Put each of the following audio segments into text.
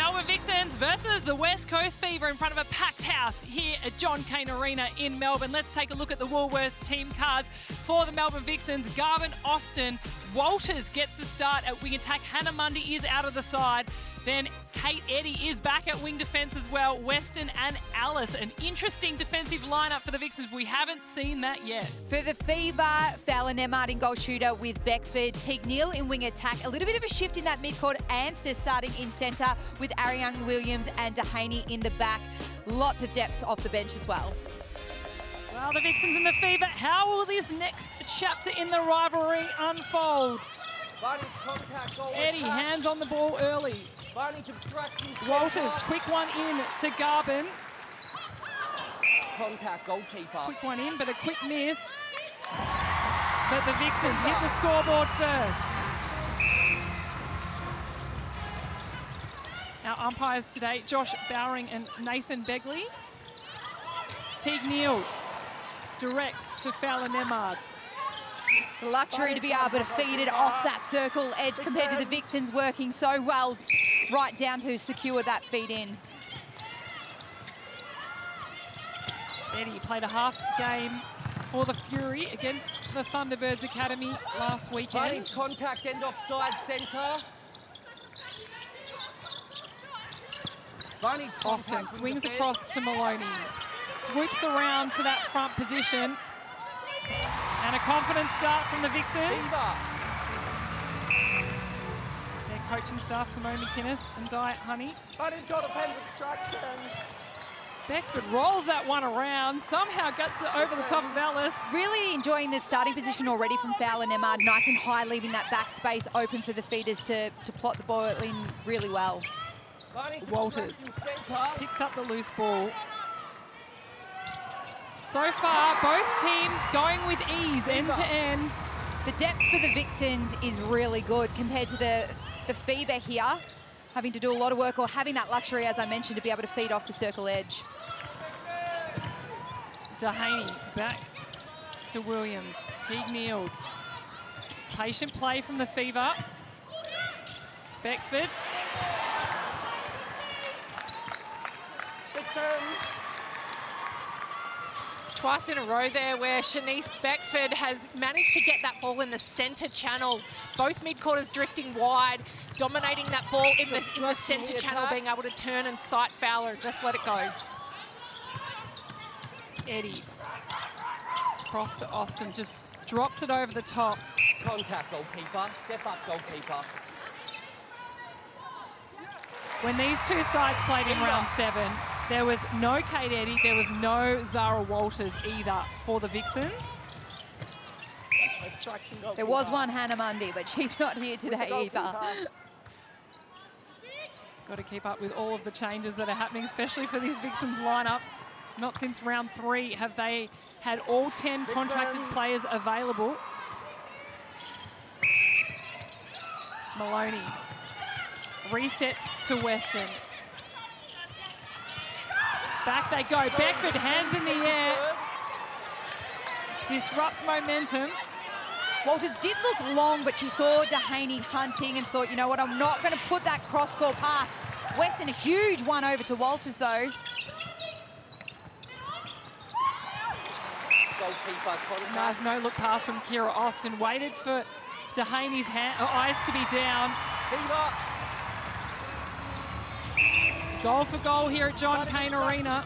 Melbourne Vixens versus the West Coast Fever in front of a packed house here at John Cain Arena in Melbourne. Let's take a look at the Woolworths team cards for the Melbourne Vixens. Garvin, Austin, Walters gets the start at wing attack. Hannah Mundy is out of the side. Then Kate Eddy is back at wing defence as well. Weston and Alice, an interesting defensive lineup for the Vixens. We haven't seen that yet. For the Fever, Fowler Nemmard in goal shooter with Beckford. Teague Neal in wing attack. A little bit of a shift in that midcourt. Anster starting in centre with Ariane Williams and Dehaney in the back. Lots of depth off the bench as well. Well, the Vixens and the Fever, how will this next chapter in the rivalry unfold? Eddy, hands on the ball early. Walters, quick one in to Garvin. Contact, goalkeeper. Quick one in, but a quick miss. But the Vixens hit the scoreboard first. Our umpires today, Josh Bowering and Nathan Begley. Teague Neal, direct to Fowler Nemmard. The luxury to be able to feed it off that circle edge compared to the Vixens working so well right down to secure that feed in. Eddy played a half game for the Fury against the Thunderbirds Academy last weekend. Contact, end offside, centre. Austin swings across to Maloney. Swoops around to that front position. And a confident start from the Vixens. Their coaching staff, Simone McInnes and Diet Honey. Bunny's got a pen obstruction. Beckford rolls that one around, somehow gets it over the top of Alice. Really enjoying the starting position already from Fowler Nemmard. Nice and high, leaving that back space open for the feeders to plot the ball in really well. Walters picks up the loose ball. So far, both teams going with ease, end to end. The depth for the Vixens is really good compared to the Fever here, having to do a lot of work or having that luxury, as I mentioned, to be able to feed off the circle edge. Dehaney back to Williams. Teague Neal. Patient play from the Fever. Beckford. Twice in a row there where Shanice Beckford has managed to get that ball in the centre channel. Both mid-quarters drifting wide, dominating that ball in the centre channel, being able to turn and sight Fowler, just let it go. Eddy. Cross to Austin, just drops it over the top. Contact, goalkeeper. Step up, goalkeeper. When these two sides played in round 7, there was no Kate Eddy, there was no Zara Walters either for the Vixens. There was one Hannah Mundy, but she's not here today either. Got to keep up with all of the changes that are happening, especially for this Vixens lineup. Not since round 3 have they had all 10 contracted players available. Maloney resets to Weston. Back they go. Beckford, hands in the air. Disrupts momentum. Walters did look long, but she saw Dehaney hunting and thought, you know what, I'm not going to put that cross-court pass. Weston, a huge one over to Walters, though. Nice no-look pass from Kira Austin. Waited for Dehaney's eyes to be down. Goal for goal here at John Cain Arena.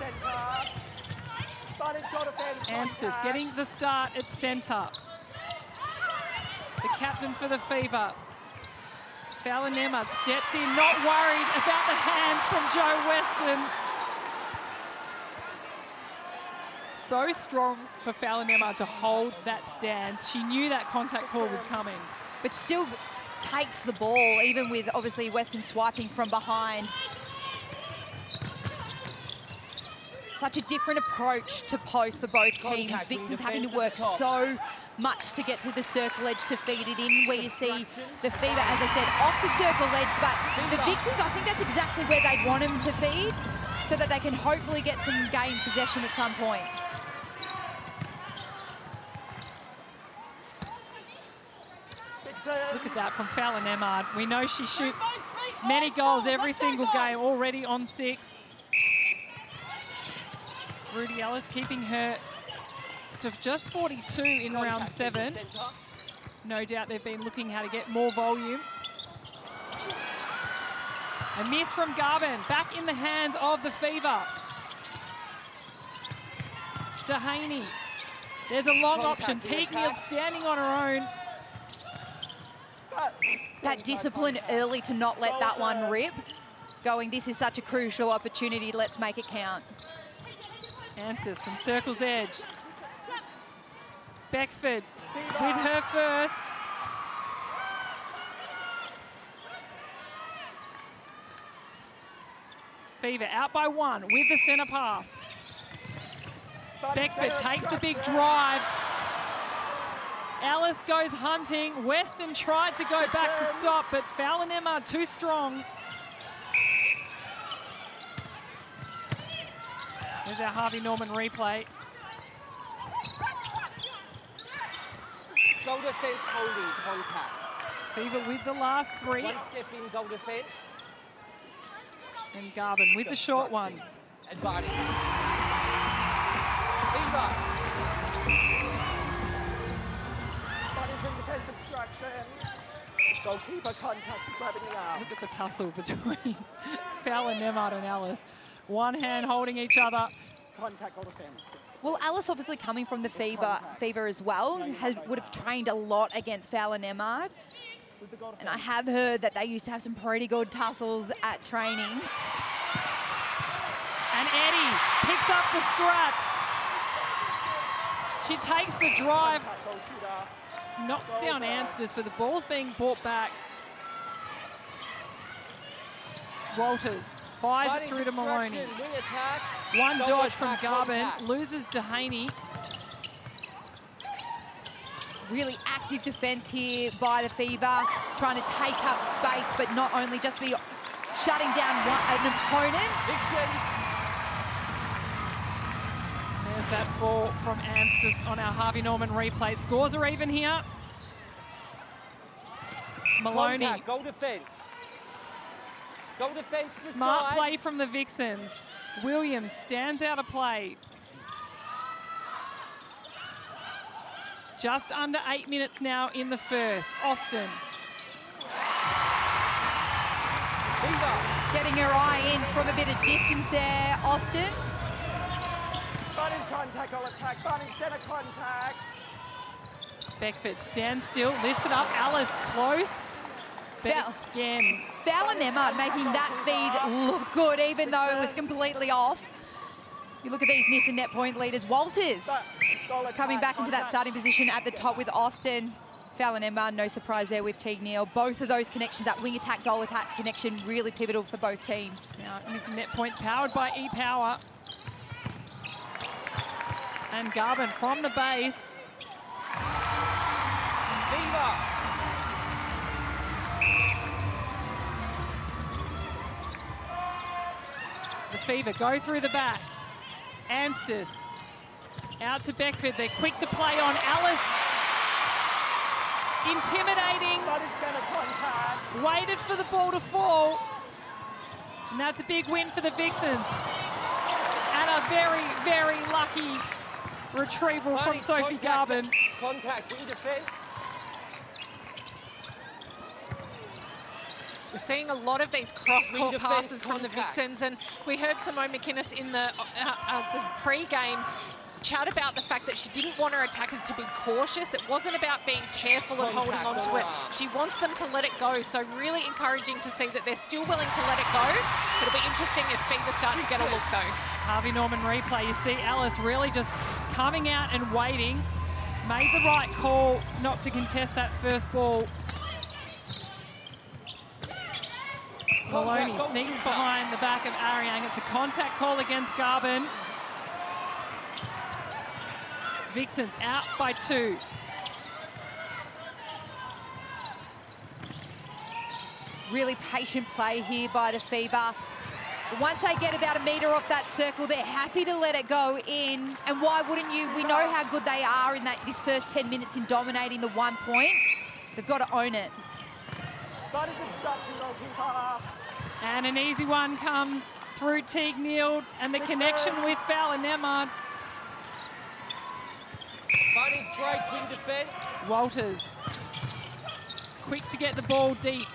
Ansters getting the start at centre. The captain for the Fever. Fowler Nemmard steps in, not worried about the hands from Joe Weston. So strong for Fowler Nemmard to hold that stance. She knew that contact call was coming. But still takes the ball, even with obviously Weston swiping from behind. Such a different approach to post for both teams. Vixens having to work so much to get to the circle edge to feed it in, where you see the Fever, as I said, off the circle edge, but the Vixens, I think that's exactly where they'd want them to feed, so that they can hopefully get some game possession at some point. Look at that from Fowler Nemmard. We know she shoots Many goals every single game, already on 6. Rudy Ellis keeping her to just 42 in round 7. No doubt they've been looking how to get more volume. A miss from Garvin, back in the hands of the Fever. Dehaney. There's a long option. Teague Neal standing on her own. That discipline early to not let that one rip. Going, this is such a crucial opportunity, let's make it count. Answers from circle's edge. Beckford with her first. Fever out by 1 with the centre pass. Beckford takes the big drive. Ellis goes hunting. Weston tried to go back to stop, but Fowler Nemard too strong. There's our Harvey Norman replay. Goal defence holding contact. Fever with the last 3. 1 step in goal defence. And Garvin with the short one. Advantage. Fever. Fighting from defence obstruction. Goalkeeper contact, grabbing the arm. Look at the tussle between Fowler, Nemard and Ellis. One hand holding each other. Contact, goal defence. Well, Alice obviously coming from the Fever as well, would have trained a lot against Fowler Nemard. And I have heard that they used to have some pretty good tussles at training. And Eddie picks up the scraps. She takes the drive, knocks down Ansters, but the ball's being brought back. Walters fires it through to Maloney. One dodge from Garvin, loses Dehaney. Really active defence here by the Fever, trying to take up space, but not only just be shutting down an opponent. There's that fall from Ansters on our Harvey Norman replay. Scores are even here. Maloney. Contact, goal defence. Goal defence. Smart play from the Vixens. Williams stands out of play. Just under 8 minutes now in the first. Austin. Getting her eye in from a bit of distance there, Austin. Bunnings contact, goal attack. Bunnings centre contact. Beckford stands still, lifts it up. Alice close. But again. Fowler Nemard making that feed look good, even though it was completely off. You look at these Nissan net point leaders. Walters coming back into that starting position at the top with Austin. Fowler Nemard, no surprise there with Teague Neal. Both of those connections, that wing attack, goal attack connection, really pivotal for both teams. Now, Nissan net points powered by E-Power. And Garvin from the base. The Fever go through the back. Ansters out to Beckford. They're quick to play on. Alice intimidating. Waited for the ball to fall. And that's a big win for the Vixens. And a very, very lucky retrieval from Sophie Garvin. Contact, wing defence. We're seeing a lot of these cross-court passes from the Vixens, and we heard Simone McInnes in the pre-game chat about the fact that she didn't want her attackers to be cautious. It wasn't about being careful and holding on to it. She wants them to let it go, so really encouraging to see that they're still willing to let it go. It'll be interesting if Fever start to get a look, though. Harvey Norman replay, you see Alice really just coming out and waiting. Made the right call not to contest that first ball. Maloney sneaks behind the back of Ariang. It's a contact call against Garvin. Vixens out by 2. Really patient play here by the Fever. Once they get about a metre off that circle, they're happy to let it go in. And why wouldn't you? We know how good they are in this first 10 minutes in dominating the 1 point. They've got to own it. Advantage obstruction, goalkeeper. And an easy one comes through Teague Neal, and the connection with Fowler Nemard. Advantage break, wing defence. Walters, quick to get the ball deep.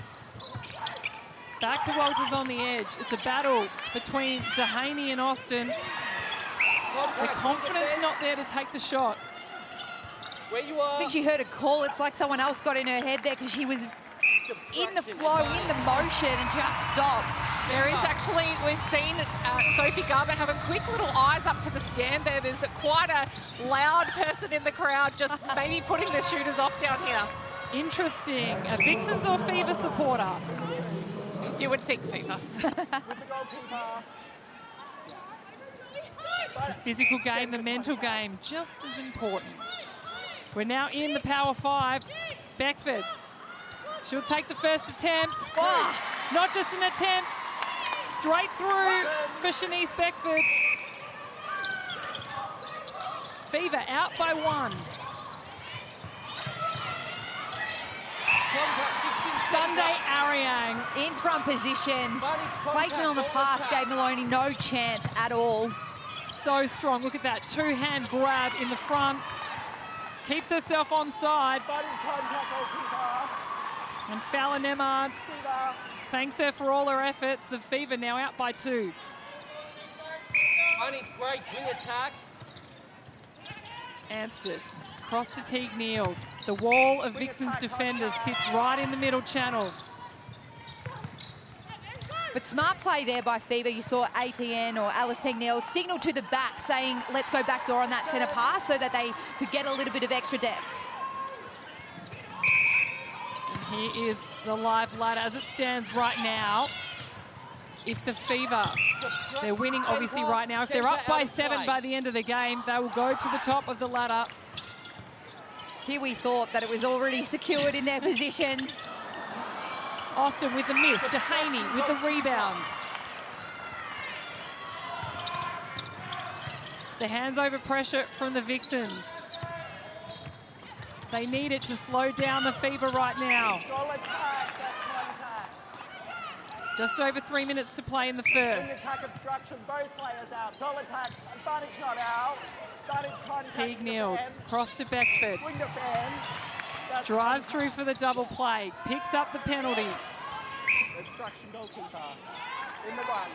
Back to Walters on the edge. It's a battle between Dehaney and Austin. The confidence not there to take the shot. Where you are. I think she heard a call. It's like someone else got in her head there because she was in the flow, in the motion, and just stopped. There is actually, we've seen Sophie Garber have a quick little eyes up to the stand there. There's quite a loud person in the crowd just maybe putting the shooters off down here. Interesting. A Vixens or Fever supporter? You would think Fever. With the goalkeeper. The physical game, the mental game, just as important. We're now in the Power 5. Beckford. She'll take the first attempt. Oh. Not just an attempt. Straight through for Shanice Beckford. Fever out by 1. Sunday Ariang. In front position. Placement on the pass gave Maloney no chance at all. So strong. Look at that two-hand grab in the front. Keeps herself onside. Advantage contact, goalkeeper. And Fowler Nemard Fever. thanks her for all her efforts. The Fever now out by 2. Advantage break, wing attack. Anstis cross to Teague Neal. The wall of Vixens defenders sits right in the middle channel. But smart play there by Fever. You saw ATN or Alice Teague Neal signal to the back saying, let's go back door on that centre pass so that they could get a little bit of extra depth. And here is the live ladder as it stands right now. If the Fever, they're winning obviously right now. If they're up by 7 by the end of the game, they will go to the top of the ladder. Here we thought that it was already secured in their positions. Austin with the miss. Dehaney with the rebound. The hands over pressure from the Vixens. They need it to slow down the Fever right now. Goal attack, that's contact. Just over 3 minutes to play in the Wing first. attack obstruction, both players out. Goal attack, advantage not out. Advantage contact. Teague Neal, defence. cross to Beckford. Wing defend. That's Drives contact. through for the double play. Picks up the penalty. Obstruction goalkeeper. In the 1.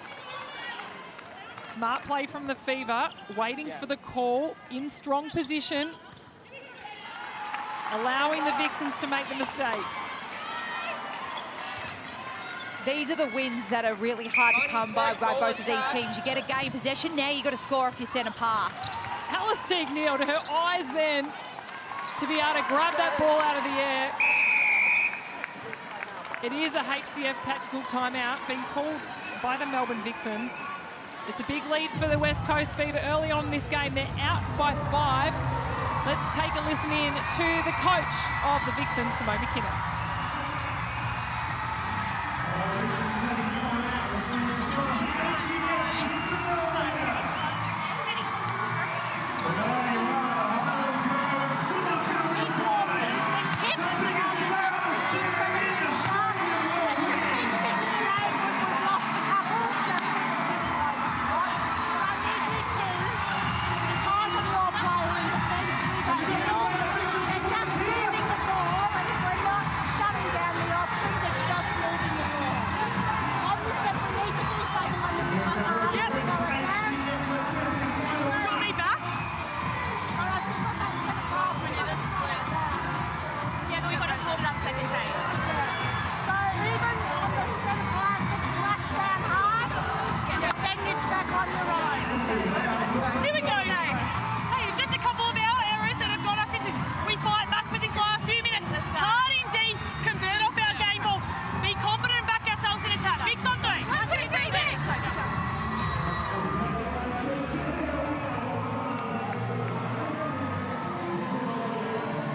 Smart play from the Fever. Waiting for the call. In strong position. Allowing the Vixens to make the mistakes. These are the wins that are really hard to come by both of these teams. You get a game possession, now you've got to score off your centre pass. Alice Teague Neal to her eyes then to be able to grab that ball out of the air. It is a HCF tactical timeout being called by the Melbourne Vixens. It's a big lead for the West Coast Fever early on in this game. They're out by 5. Let's take a listen in to the coach of the Vixens, Simone McInnes.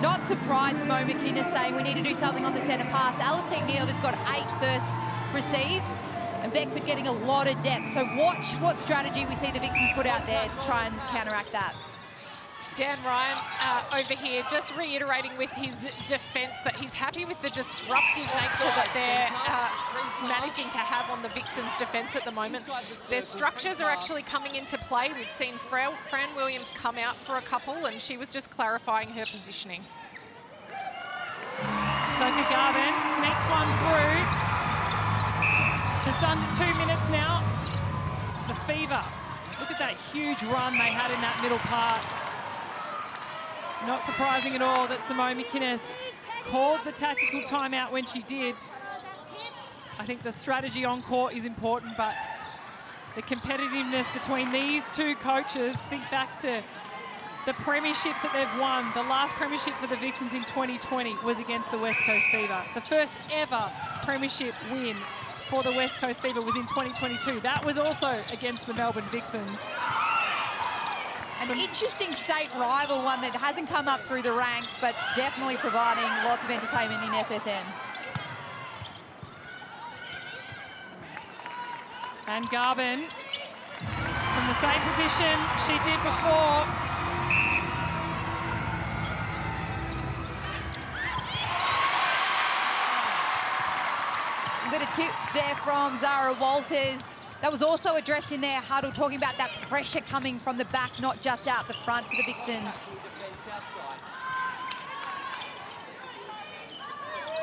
Not surprised, Simone McInnes saying we need to do something on the centre pass. Alice Teague Neal has got 8 first receives, and Beckford getting a lot of depth. So watch what strategy we see the Vixens put out there to try and counteract that. Dan Ryan over here just reiterating with his defence that he's happy with the disruptive nature that they're managing to have on the Vixens' defence at the moment. Their structures are actually coming into play. We've seen Fran Williams come out for a couple, and she was just clarifying her positioning. Sophie Garvin sneaks one through. Just under 2 minutes now. The Fever. Look at that huge run they had in that middle part. Not surprising at all that Simone McInnes called the tactical timeout when she did. I think the strategy on court is important, but the competitiveness between these two coaches, think back to the premierships that they've won. The last premiership for the Vixens in 2020 was against the West Coast Fever. The first ever premiership win for the West Coast Fever was in 2022. That was also against the Melbourne Vixens. An interesting state rival, one that hasn't come up through the ranks, but it's definitely providing lots of entertainment in SSN. And Garvin, from the same position she did before. Little tip there from Zara Walters. That was also addressed in their huddle, talking about that pressure coming from the back, not just out the front for the Vixens.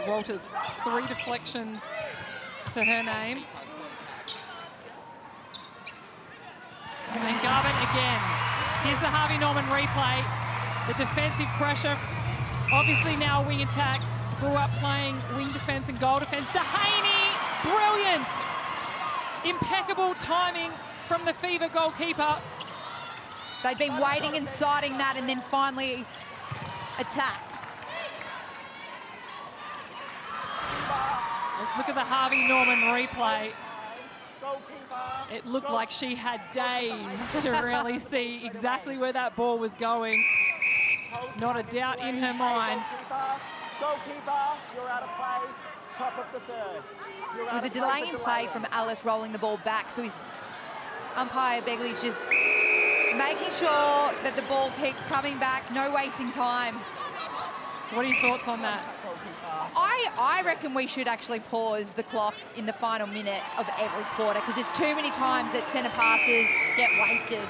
Walters, 3 deflections to her name. And Garvin again. Here's the Harvey Norman replay. The defensive pressure, obviously now wing attack. Grew up playing wing defence and goal defence. Dehaney, brilliant. Impeccable timing from the Fever goalkeeper. They'd been waiting and sighting that and then finally attacked. Let's look at the Harvey Norman replay. It looked like she had days to really see exactly where that ball was going. Not a doubt in her mind. Goalkeeper, you're out of play. Top of the third. It was a delay in play from Alice rolling the ball back, so his umpire Begley's just making sure that the ball keeps coming back, no wasting time. What are your thoughts on that? I reckon we should actually pause the clock in the final minute of every quarter, because it's too many times that centre passes get wasted.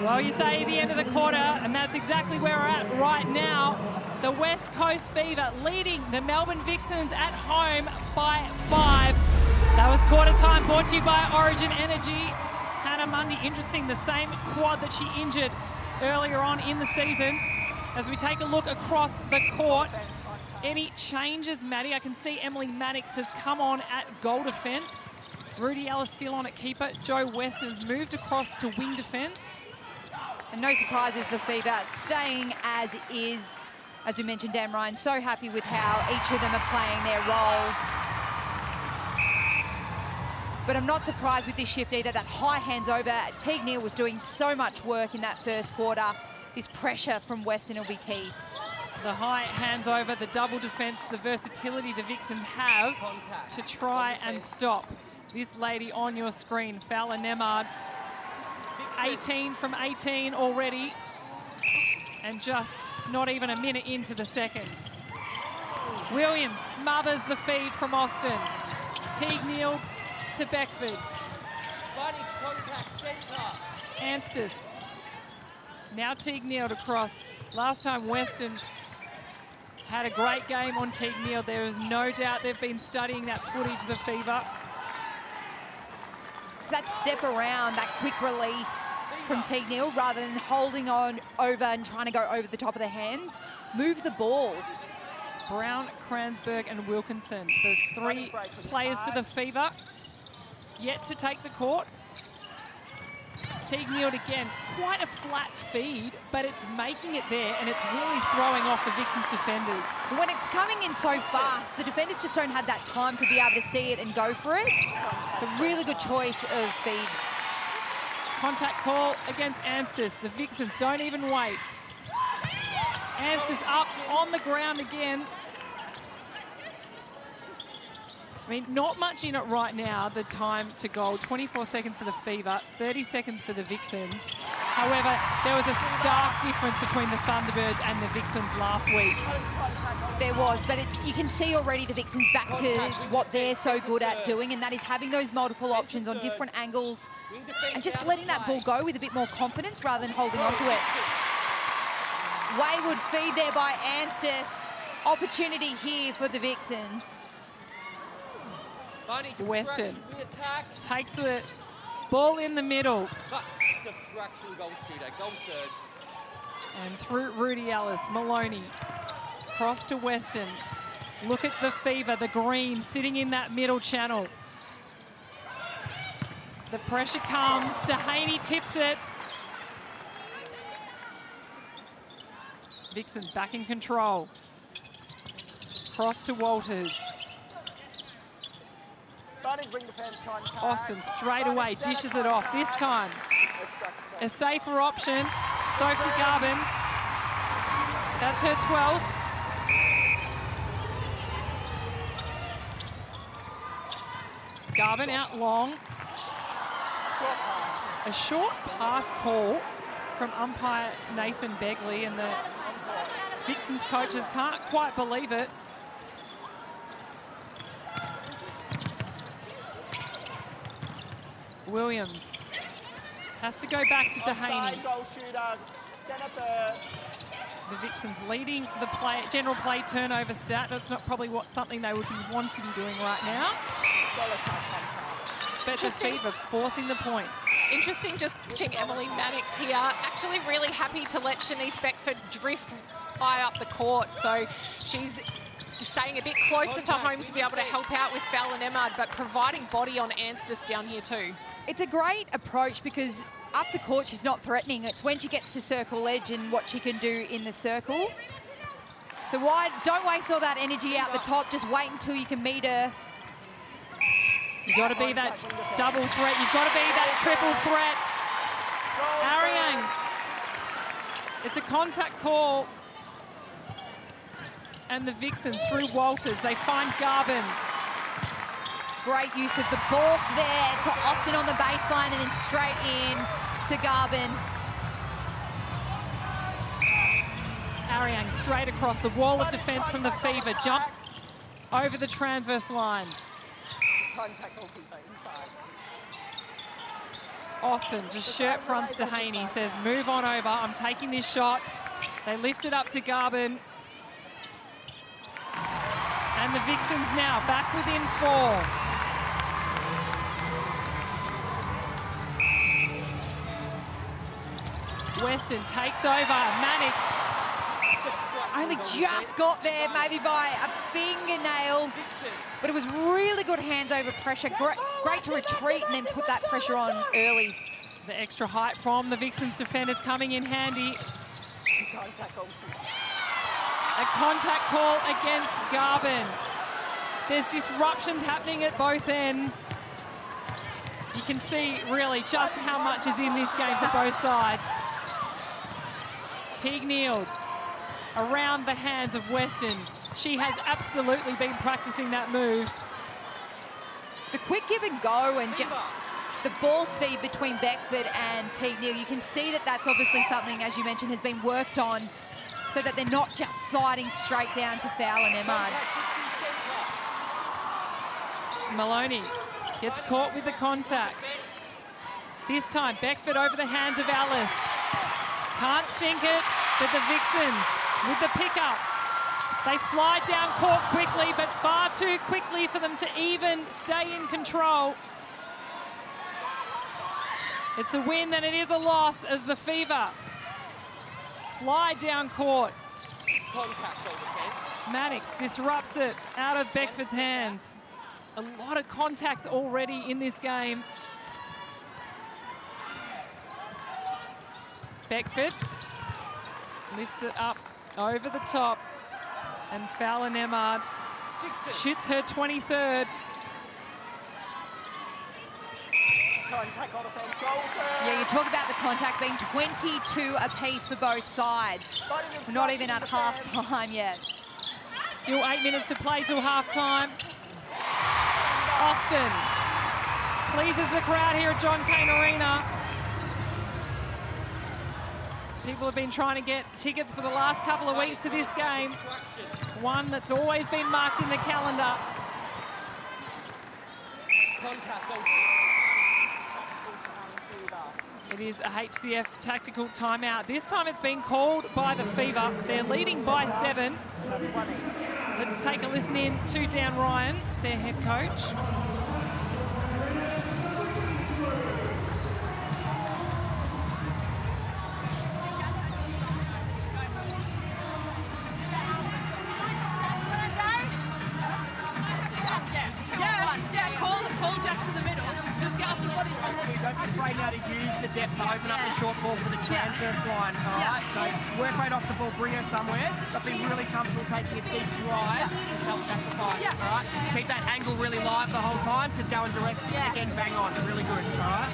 Well, you say the end of the quarter, and that's exactly where we're at right now. The West Coast Fever leading the Melbourne Vixens at home by 5. That was quarter time, brought to you by Origin Energy. Hannah Mundy, interesting, the same quad that she injured earlier on in the season. As we take a look across the court, any changes, Maddie? I can see Emily Mannix has come on at goal defence. Rudy Ellis still on at keeper. Jo Weston's moved across to wing defence. And no surprises, the Fever staying as is. As we mentioned, Dan Ryan, so happy with how each of them are playing their role. But I'm not surprised with this shift either. That high hands over. Teague Neal was doing so much work in that first quarter. This pressure from Weston will be key. The high hands over, the double defence, the versatility the Vixens have to try and stop this lady on your screen, Fowler Nemard. 18 from 18 already. And just not even a minute into the second. Williams smothers the feed from Austin. Teague Neal to Beckford. Anstis. Now Teague Neal to cross. Last time Weston had a great game on Teague Neal. There is no doubt they've been studying that footage, the Fever. It's that step around, that quick release from Teague Neal, rather than holding on over and trying to go over the top of the hands. Move the ball. Brown, Kransberg and Wilkinson, those 3 players for the Fever, yet to take the court. Teague Neal again, quite a flat feed, but it's making it there and it's really throwing off the Vixens defenders. When it's coming in so fast, the defenders just don't have that time to be able to see it and go for it. It's a really good choice of feed. Contact call against Anstis. The Vixens don't even wait. Anstis up on the ground again. I mean, not much in it right now, the time to goal. 24 seconds for the Fever, 30 seconds for the Vixens. However, there was a stark difference between the Thunderbirds and the Vixens last week. There was, but you can see already the Vixens back to what they're so good at doing, and that is having those multiple options on different angles and just letting that ball go with a bit more confidence rather than holding on to it. Wayward feed there by Anstis. Opportunity here for the Vixens. Western takes the ball in the middle. Goal shooter, goal third. And through Rudy Ellis, Maloney, cross to Western. Look at the Fever, the green, sitting in that middle channel. The pressure comes, Dehaney tips it. Vixens back in control. Cross to Walters. Austin straight away dishes it off. This time, a safer option. Sophie Garvin. That's her 12th. Garvin out long. A short pass call from umpire Nathan Begley, and the Vixens coaches can't quite believe it. Williams has to go back to Dehaney. The Vixens leading the general play turnover stat. That's not probably something they would want to be doing right now. But the Fever forcing the point. Interesting just watching Emily Mannix here. Actually really happy to let Shanice Beckford drift high up the court. So she's just staying a bit closer to home to be able to help out with Fallon Emmard, but providing body on Anstis down here too. It's a great approach because up the court she's not threatening. It's when she gets to circle edge and what she can do in the circle. So don't waste all that energy out the top. Just wait until you can meet her. You've got to be that double threat. You've got to be that triple threat. Ariang. It's a contact call. And the Vixens through Walters. They find Garvin. Great use of the ball there to Austin on the baseline and then straight in to Garvin. Ariang straight across the wall of defence from the Fever. Jump over the transverse line. Austin just shirt fronts Dehaney, says move on over, I'm taking this shot. They lift it up to Garvin. And the Vixens now back within 4. Western takes over, Mannix. Only just got there maybe by a fingernail, but it was really good hands over pressure. Great to retreat and then put that pressure on early. The extra height from the Vixens defenders coming in handy. A contact call against Garvin. There's disruptions happening at both ends. You can see really just how much is in this game for both sides. Teague Neal around the hands of Western. She has absolutely been practicing that move. The quick give and go and just the ball speed between Beckford and Teague Neal. You can see that that's obviously something, as you mentioned, has been worked on so that they're not just siding straight down to Fallon Emmard. Maloney gets caught with the contact. This time, Beckford over the hands of Alice. Can't sink it, but the Vixens with the pickup. They fly down court quickly, but far too quickly for them to even stay in control. It's a win and it is a loss as the Fever fly down court. Mannix disrupts it out of Beckford's hands. A lot of contacts already in this game. Beckford lifts it up over the top, and Fallon Emmard shoots her 23rd. Yeah, you talk about the contact being 22 apiece for both sides. We're not even at half-time yet. Still 8 minutes to play till half-time. Austin pleases the crowd here at John Cain Arena. People have been trying to get tickets for the last couple of weeks to this game. One that's always been marked in the calendar. It is a HCF tactical timeout. This time it's been called by the Fever. They're leading by 7. Let's take a listen in to Dan Ryan, their head coach. Don't be afraid now to use the depth to open up the short ball for the transverse line, all right? So work rate off the ball, bring her somewhere, but be really comfortable taking a deep drive to self-sacrifice, all right? Keep that angle really live the whole time, because going direct, again, bang on, really good, all right?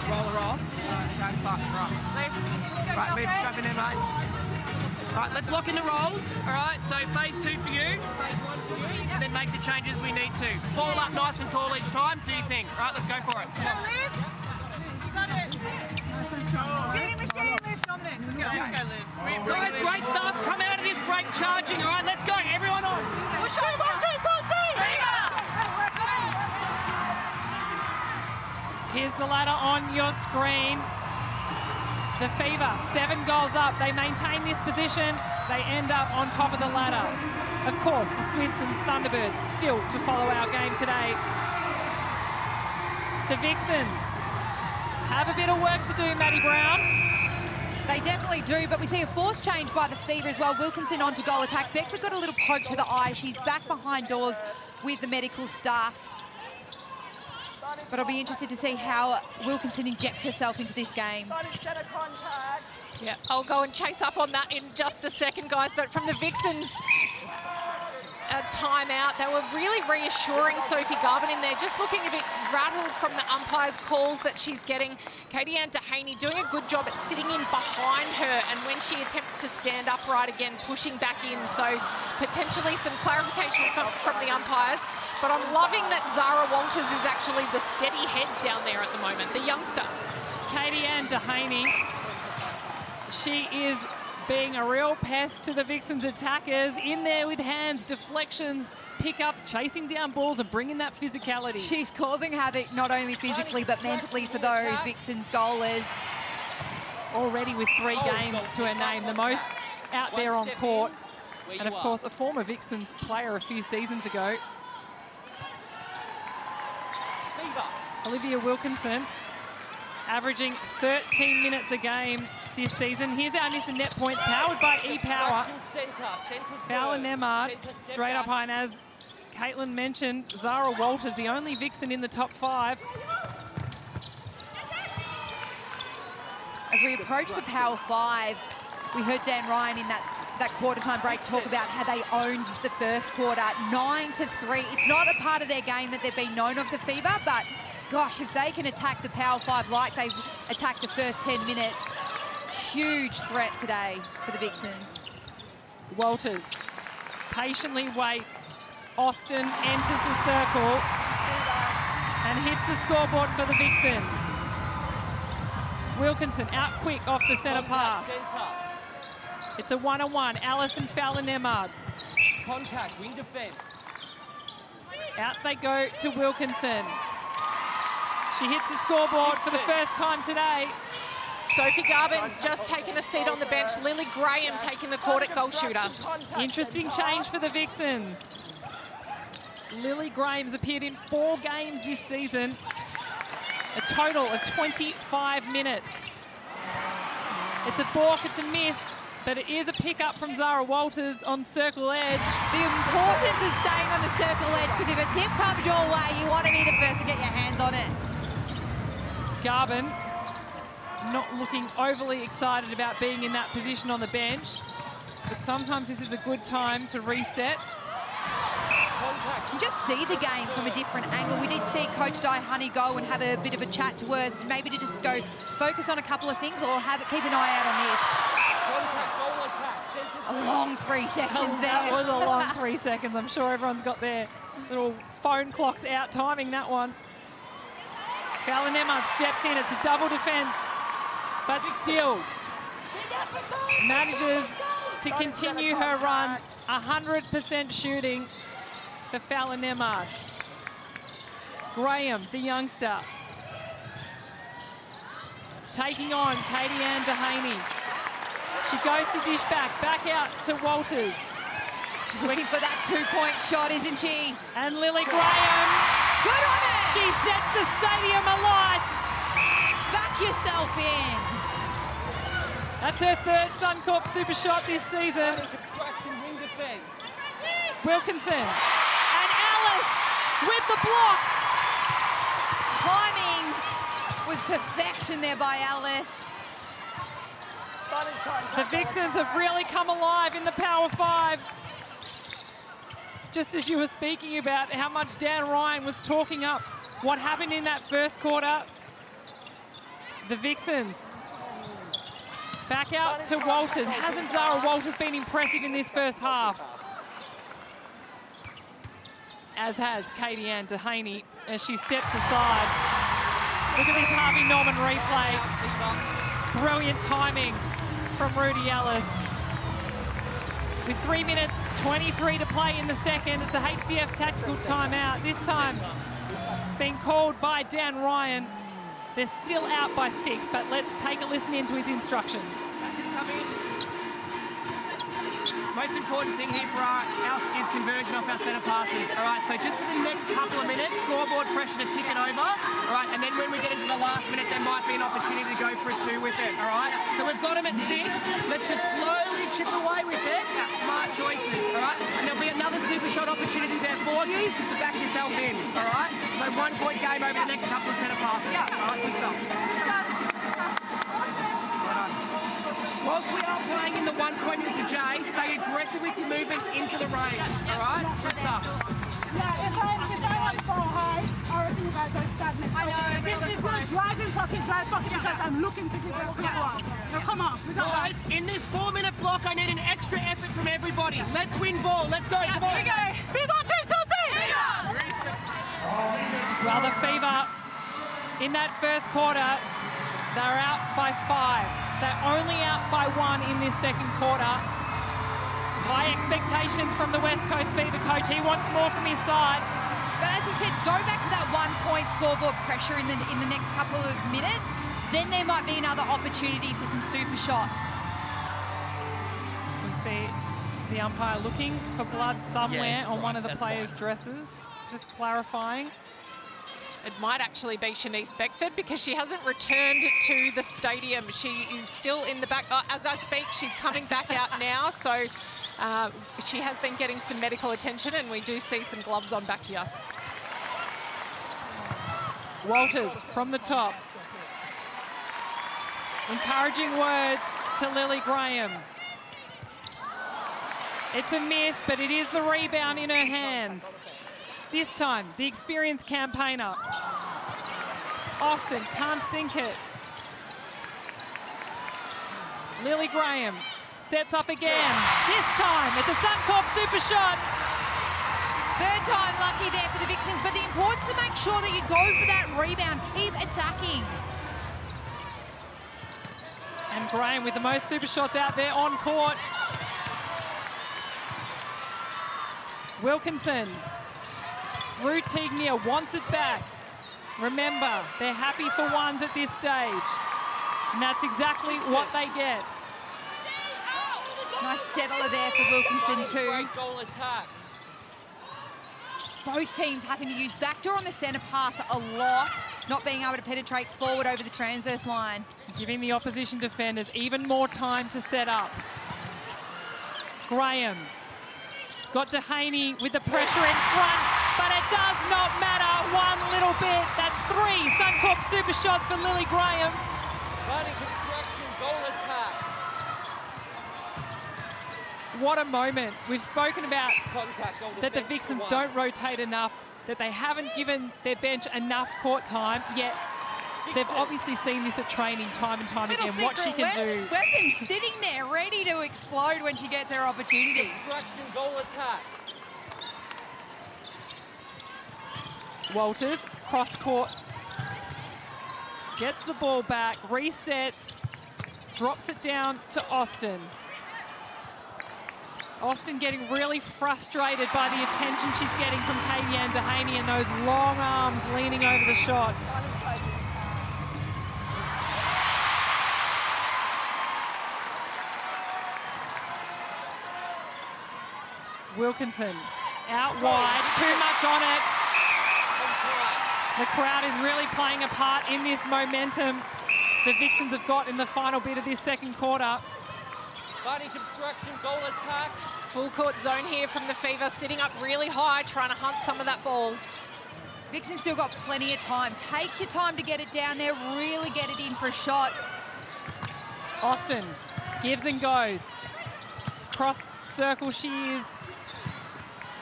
Roll her off, going fuck, right. Right, move, jump in there, mate. All right, let's lock in the rolls, all right? So phase 2 for you, phase 1 for you, and then make the changes we need to. Ball up nice and tall each time, do your thing. All right, let's go for it. Come on. Liv, you got it. Machine, Liv, Dominic. Let's go, Liv. Guys, great stuff. Come out of this break charging, all right? Let's go, everyone on. Push on, 1, 2, 3. Here's the ladder on your screen. The Fever, 7 goals up. They maintain this position. They end up on top of the ladder. Of course, the Swifts and Thunderbirds still to follow our game today. The Vixens have a bit of work to do, Maddie Brown. They definitely do, but we see a forced change by the Fever as well. Wilkinson on to goal attack. Beckford got a little poke to the eye. She's back behind doors with the medical staff. But I'll be interested to see how Wilkinson injects herself into this game. Yeah, I'll go and chase up on that in just a second, guys. But from the Vixens timeout, they were really reassuring Sophie Garvin in there, just looking a bit rattled from the umpire's calls that she's getting. Katie Ann Dehaney doing a good job at sitting in behind her, and when she attempts to stand upright again, pushing back in. So potentially some clarification from the umpires. But I'm loving that Zara Walters is actually the steady head down there at the moment, the youngster. Katie Ann Dehaney, she is being a real pest to the Vixens attackers, in there with hands, deflections, pickups, chasing down balls and bringing that physicality. She's causing havoc not only physically but mentally for those Vixens goalers. Already with 3 games to her name, the most out there on court. And of course, a former Vixens player a few seasons ago. Olivia Wilkinson averaging 13 minutes a game this season. Here's our Nissan Net points, powered by ePower. Fowler Nemard, straight up high, and as Caitlin mentioned, Zara Walters, the only Vixen in the top 5. As we approach the Power 5, we heard Dan Ryan in that quarter-time break talk about how they owned the first quarter, 9-3. It's not a part of their game that they've been known of, the Fever, but gosh, if they can attack the Power 5 like they've attacked the first 10 minutes, huge threat today for the Vixens. Walters patiently waits. Austin enters the circle and hits the scoreboard for the Vixens. Wilkinson out quick off the centre pass. It's a 1-on-1. Alison Fowler-Nemard. Contact, wing defence. Out they go to Wilkinson. She hits the scoreboard for the first time today. Sophie Garvin's just taken a seat on the bench. Lily Graham taking the court at goal shooter. Interesting change for the Vixens. Lily Graham's appeared in 4 games this season. A total of 25 minutes. It's a balk, it's a miss, but it is a pickup from Zara Walters on circle edge. The importance of staying on the circle edge, because if a tip comes your way, you want to be the first to get your hands on it. Garvin not looking overly excited about being in that position on the bench, but sometimes this is a good time to reset. You just see the game from a different angle. We did see Coach Di Honey go and have a bit of a chat to her, maybe to just go focus on a couple of things or keep an eye out on this. A long 3 seconds there. That was a long 3 seconds. I'm sure everyone's got their little phone clocks out timing that one. Fowler-Nemard steps in. It's a double defence. but still manages to continue her run. 100% shooting for Fallon Nemart. Graham, the youngster, taking on Katie Ann Dehaney. She goes to dish back out to Walters. She's looking for that two-point shot, isn't she? And Lily Graham. Good on it! She sets the stadium alight. Back yourself in. That's her third Suncorp super shot this season. Construction wing defense. Wilkinson. And Alice with the block. Timing was perfection there by Alice. The Vixens have really come alive in the Power 5. Just as you were speaking about how much Dan Ryan was talking up what happened in that first quarter, the Vixens back out to Walters. Hasn't Zara Walters been impressive in this first half? As has Katie Ann Dehaney as she steps aside. Look at this Harvey Norman replay. Brilliant timing from Rudy Ellis. With 3 minutes 23 to play in the second, it's a HCF tactical timeout. This time it's been called by Dan Ryan. They're still out by 6, but let's take a listen into his instructions. Most important thing here for us is conversion off our centre passes. All right, so just for the next couple of minutes, scoreboard pressure to tick it over. All right, and then when we get into the last minute, there might be an opportunity to go for a 2 with it. All right, so we've got them at 6. Let's just slowly chip away with it. Smart choices. All right, and there'll be another super shot opportunity there for you to back yourself in. All right, so 1 point game over the next couple of centre passes. All right, good stuff. Whilst we are playing in the 1 point into Jay, stay aggressive with your movement into the range. All right? Good stuff. Yeah, if I don't fall high, I reckon you guys don't stagnate. I know, This is going to drive fucking because I'm looking to give it a good one. So come on, we got Guys, in this 4-minute block, I need an extra effort from everybody. Let's win ball. Let's go. Come on. Here we go. Big 1, 2, 3. Well, the Fever in that first quarter, they're out by 5. They're only out by 1 in this second quarter. High expectations from the West Coast Fever coach. He wants more from his side. But as he said, go back to that 1 point scoreboard pressure in the next couple of minutes. Then there might be another opportunity for some super shots. We see the umpire looking for blood somewhere on one of the players' dresses. Just clarifying. It might actually be Shanice Beckford because she hasn't returned to the stadium. She is still in the back. As I speak, she's coming back out now. So she has been getting some medical attention and we do see some gloves on back here. Walters from the top. Encouraging words to Lily Graham. It's a miss, but it is the rebound in her hands. This time, the experienced campaigner. Austin can't sink it. Lily Graham sets up again. This time, it's a Suncorp super shot. Third time lucky there for the Vixens, but the importance to make sure that you go for that rebound, keep attacking. And Graham with the most super shots out there on court. Wilkinson through Tignia, wants it back. Remember, they're happy for 1s at this stage. And that's exactly what they get. Nice settler there for Wilkinson too. Great goal attack. Both teams having to use backdoor on the centre pass a lot, not being able to penetrate forward over the transverse line. Giving the opposition defenders even more time to set up. Graham. It's got Dehaney with the pressure in front, but it does not matter one little bit. That's 3 Suncorp super shots for Lily Graham. Running construction, goal attack. What a moment. We've spoken about Contact, goal that the defense Vixens for 1. don't rotate enough, that they haven't given their bench enough court time, yet they've obviously seen this at training time and time again, what she can do. Weapon sitting there ready to explode when she gets her opportunity. Construction, goal attack. Walters, cross court, gets the ball back, resets, drops it down to Austin. Austin getting really frustrated by the attention she's getting from Katie Ann Dehaney and those long arms leaning over the shot. Wilkinson out wide, too much on it. The crowd is really playing a part in this momentum the Vixens have got in the final bit of this second quarter. Body construction, goal attack. Full court zone here from the Fever, sitting up really high, trying to hunt some of that ball. Vixen's still got plenty of time. Take your time to get it down there, really get it in for a shot. Austin gives and goes. Cross circle she is.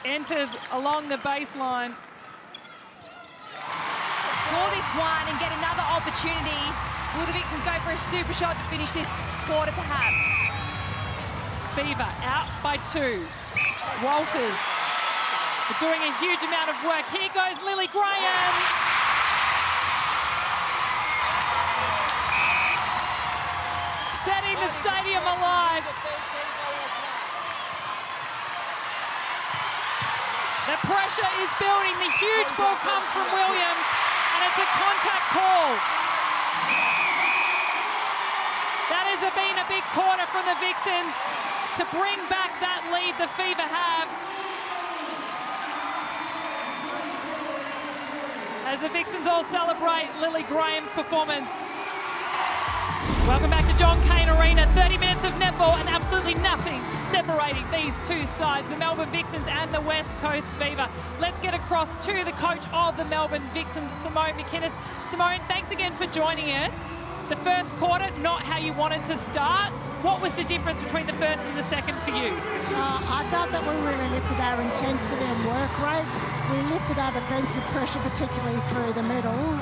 Enters along the baseline. Score this one and get another opportunity. Will the Vixens go for a super shot to finish this quarter perhaps? Fever out by 2. Walters doing a huge amount of work. Here goes Lily Graham. Setting the stadium alive. The pressure is building. The huge ball comes from Williams, and it's a contact call. That has been a big quarter from the Vixens to bring back that lead the Fever have. As the Vixens all celebrate Lily Graham's performance. Welcome back to John Cain Arena. 30 minutes of netball and absolutely nothing separating these two sides, the Melbourne Vixens and the West Coast Fever. Let's get across to the coach of the Melbourne Vixens, Simone McInnes. Simone, thanks again for joining us. The first quarter, not how you wanted to start. What was the difference between the first and the second for you? I felt that we really lifted our intensity and work rate. We lifted our defensive pressure, particularly through the middle.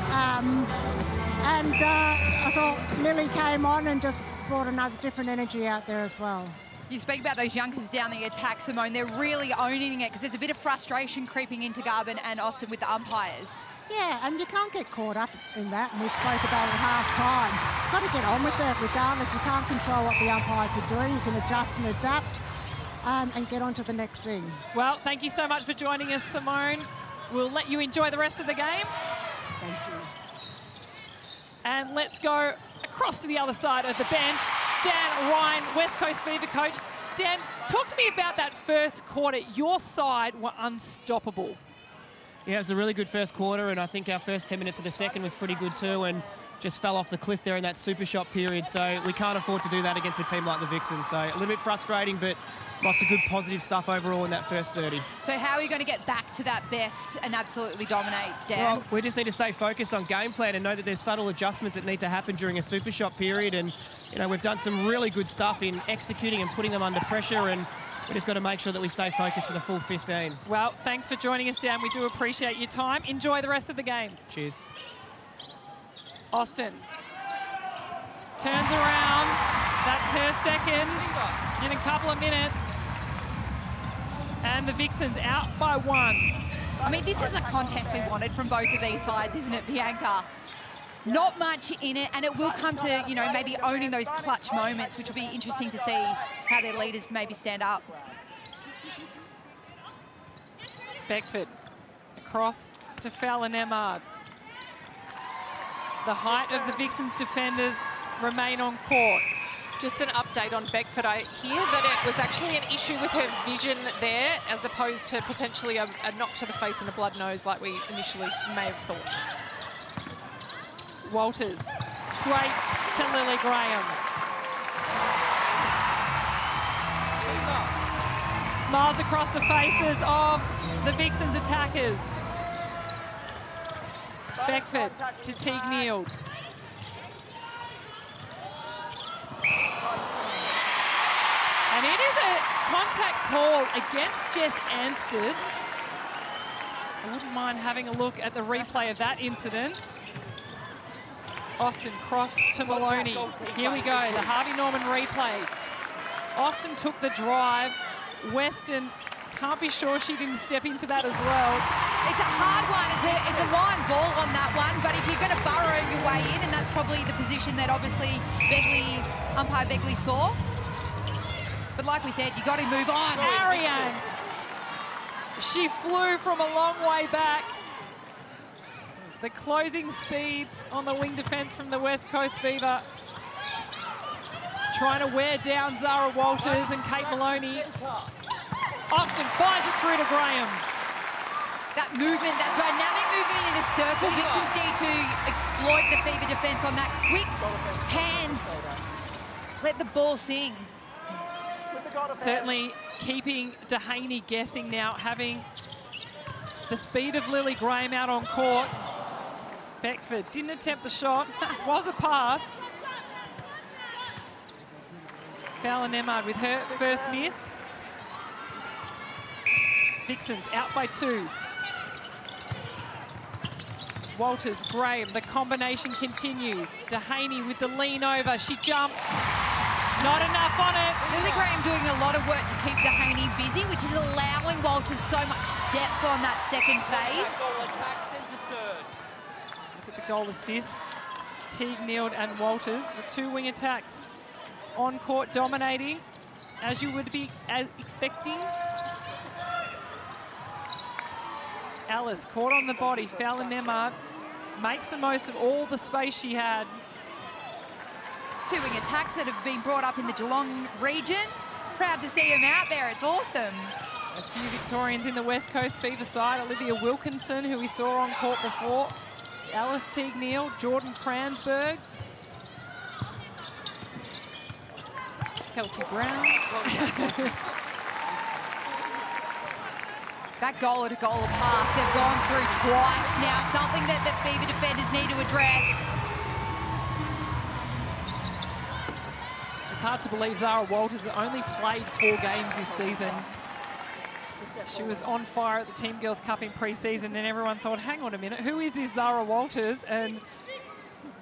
I thought Lily came on and just brought another different energy out there as well. You speak about those youngsters down the attack, Simone. They're really owning it because there's a bit of frustration creeping into Garvin and Austin with the umpires. Yeah, and you can't get caught up in that, and we spoke about it at half-time. Got to get on with it regardless. You can't control what the umpires are doing. You can adjust and adapt and get on to the next thing. Well, thank you so much for joining us, Simone. We'll let you enjoy the rest of the game. Thank you. And let's go across to the other side of the bench. Dan Ryan, West Coast Fever coach. Dan, talk to me about that first quarter. Your side were unstoppable. Yeah, it was a really good first quarter, and I think our first 10 minutes of the second was pretty good too, and just fell off the cliff there in that super shot period. So we can't afford to do that against a team like the Vixens. So a little bit frustrating, but lots of good positive stuff overall in that first 30. So how are you going to get back to that best and absolutely dominate, Dan? Well, we just need to stay focused on game plan and know that there's subtle adjustments that need to happen during a super shot period. And, you know, we've done some really good stuff in executing and putting them under pressure, and we just got to make sure that we stay focused for the full 15. Well, thanks for joining us, Dan. We do appreciate your time. Enjoy the rest of the game. Cheers. Austin turns around. That's her second in a couple of minutes. And the Vixens out by 1. I mean, this is a contest we wanted from both of these sides, isn't it, Bianca? Not much in it, and it will come to, you know, maybe owning those clutch moments, which will be interesting to see how their leaders maybe stand up. Beckford across to Fallon Emmard. The height of the Vixens defenders remain on court. Just an update on Beckford. I hear that it was actually an issue with her vision there, as opposed to potentially a knock to the face and a blood nose like we initially may have thought. Walters straight to Lily Graham. Smiles across the faces of the Vixens attackers. Beckford to Teague Neal. And it is a contact call against Jess Anstis. I wouldn't mind having a look at the replay of that incident. Austin cross to Maloney. Here we go, the Harvey Norman replay. Austin took the drive. Weston can't be sure she didn't step into that as well. It's a hard one. It's a line ball on that one, but if you're going to burrow your way in, and that's probably the position that obviously umpire Begley saw. But like we said, you got to move on. Ariane. She flew from a long way back. The closing speed on the wing defence from the West Coast Fever. Trying to wear down Zara Walters and Kate Maloney. Austin fires it through to Graham. That movement, that dynamic movement in a circle, Vixens need to exploit the Fever defence on that quick hands. Let the ball sing. Certainly keeping Dehaney guessing now, having the speed of Lily Graham out on court. Beckford didn't attempt the shot, was a pass. Fowler Nemard with her first miss. Vixens out by 2. Walters, Graham, the combination continues. Dehaney with the lean over, she jumps. Not enough on it. Lily Graham doing a lot of work to keep Dehaney busy, which is allowing Walters so much depth on that second phase. Look at the goal assists. Teague, Neild and Walters, the 2 wing attacks. On court dominating, as you would be expecting. Ellis caught on the body. Fowler Nemard makes the most of all the space she had. 2 wing attacks that have been brought up in the Geelong region. Proud to see them out there. It's awesome. A few Victorians in the West Coast Fever side. Olivia Wilkinson, who we saw on court before. Alice Teague Neal, Jordan Kransberg. Kelsey Brown. That goal-to-goal pass they've gone through twice now, something that the Fever defenders need to address. It's hard to believe Zara Walters has only played 4 games this season. She was on fire at the Team Girls Cup in pre-season and everyone thought, hang on a minute, who is this Zara Walters? And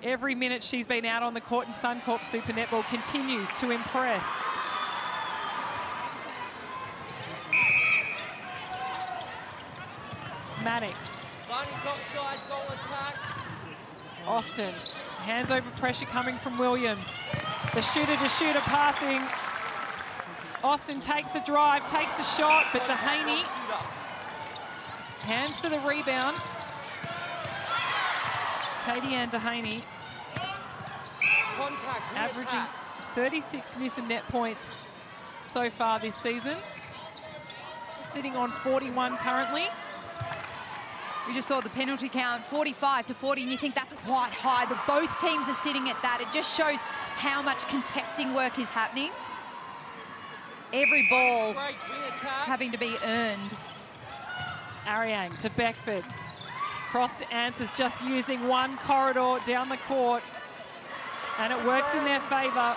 every minute she's been out on the court in Suncorp Super Netball continues to impress. Mannix. Austin, hands over pressure coming from Williams. The shooter-to-shooter passing. Austin takes a drive, takes a shot, but Dehaney hands for the rebound. Katie Ann Dehaney averaging 36 Nissan net points so far this season. Sitting on 41 currently. We just saw the penalty count, 45-40, and you think that's quite high, but both teams are sitting at that. It just shows how much contesting work is happening. Every ball having to be earned. Ariang to Beckford. Cross to Answers, just using one corridor down the court, and it works in their favour.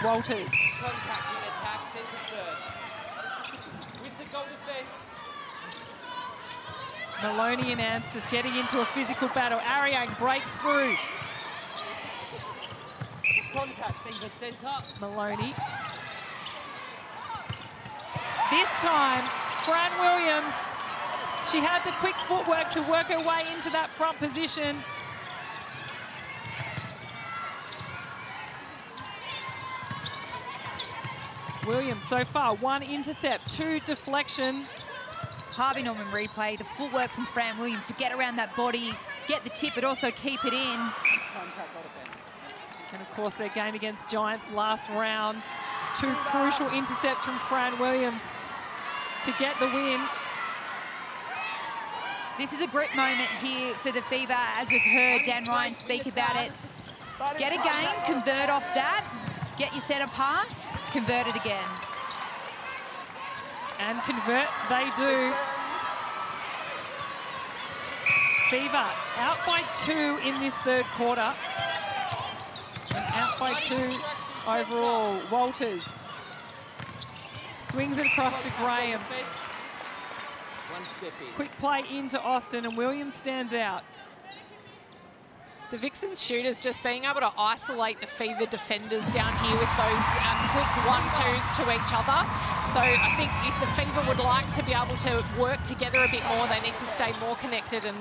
Walters. Maloney and Anstis getting into a physical battle. Ariang breaks through. Maloney. This time, Fran Williams, she had the quick footwork to work her way into that front position. Williams so far, 1 intercept, 2 deflections. Harvey Norman replay, the footwork from Fran Williams to get around that body, get the tip, but also keep it in. And of course, their game against Giants last round. 2 crucial intercepts from Fran Williams to get the win. This is a grit moment here for the Fever, as we've heard Dan Ryan speak about it. Get a game, convert off that, get your centre pass, convert it again. And convert they do. Fever out by 2 in this 3rd quarter. And out by 2 overall. Walters swings it across to Graham. Quick play into Austin, and Williams stands out. The Vixens shooters just being able to isolate the Fever defenders down here with those quick 1-2s to each other. So I think if the Fever would like to be able to work together a bit more, they need to stay more connected and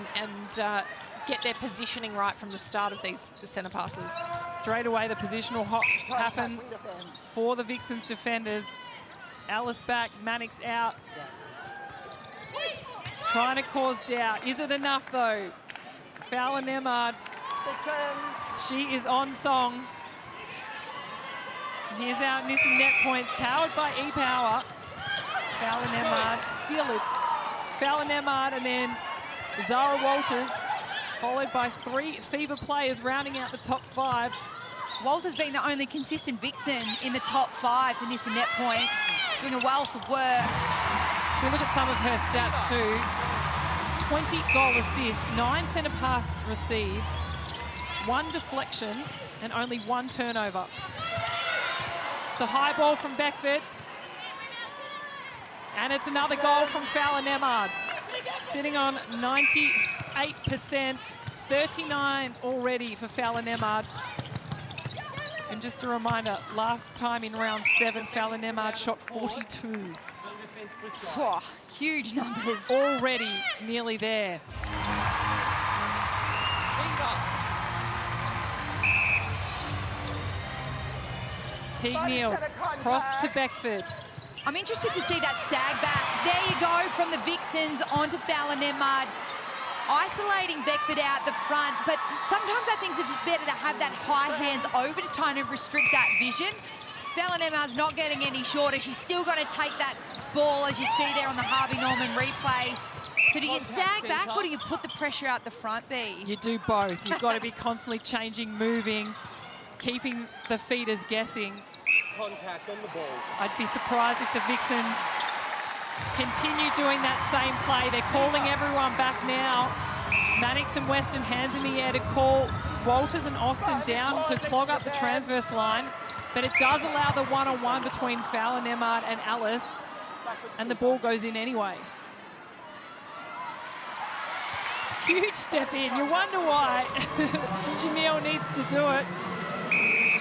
get their positioning right from the start of the centre passes. Straight away, the positional hop happen for the Vixens defenders. Alice back, Mannix out. Trying to cause doubt. Is it enough, though? Fowler Nemard. She is on song. Here's our missing net points, powered by E-Power. Fowler Nemard. Still, it's Fowler Nemard and then Zara Walters, followed by 3 Fever players rounding out the top 5. Walters being the only consistent Vixen in the top 5 for missing net points, doing a wealth of work. We look at some of her stats too. 20 goal assists, 9 centre pass receives, 1 deflection and only 1 turnover. It's a high ball from Beckford. And it's another goal from Fowler Nemard. Sitting on 98%, 39 already for Fowler Nemard. And just a reminder, last time in round 7, Fowler Nemard shot 42. Oh, huge numbers. Already nearly there. Teague Neal, cross to Beckford. I'm interested to see that sag back. There you go, from the Vixens onto Fowler Nemard. Isolating Beckford out the front, but sometimes I think it's better to have that high hands over to try and restrict that vision. Fowler Nemard's not getting any shorter. She's still got to take that ball, as you see there on the Harvey Norman replay. So do you sag back or do you put the pressure out the front, B? You do both. You've got to be constantly changing, moving, keeping the feeders guessing. Contact on the ball. I'd be surprised if the Vixens continue doing that same play. They're calling everyone back now. Mannix and Weston hands in the air to call Walters and Austin down to clog up the transverse line. But it does allow the one-on-one between Fowler Nemard and Alice. And the ball goes in anyway. Huge step in. You wonder why Janelle needs to do it.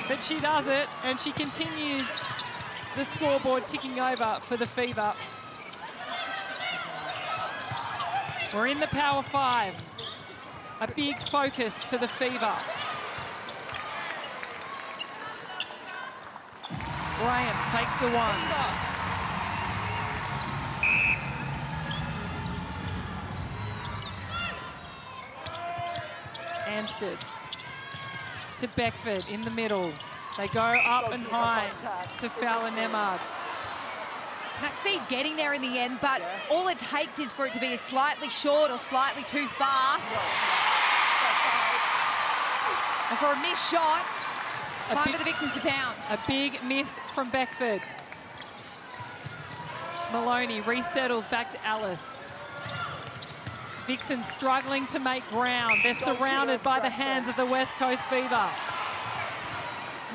But she does it, and she continues the scoreboard ticking over for the Fever. We're in the Power 5. A big focus for the Fever. Graham takes the one. Anstis to Beckford in the middle. They go up and high to Fowler Nemard. That feed getting there in the end, but all it takes is for it to be a slightly short or slightly too far. And for a missed shot, time for the Vixens to pounce. A big miss from Beckford. Maloney resettles back to Alice. Vixens struggling to make ground. They're surrounded by the hands of the West Coast Fever.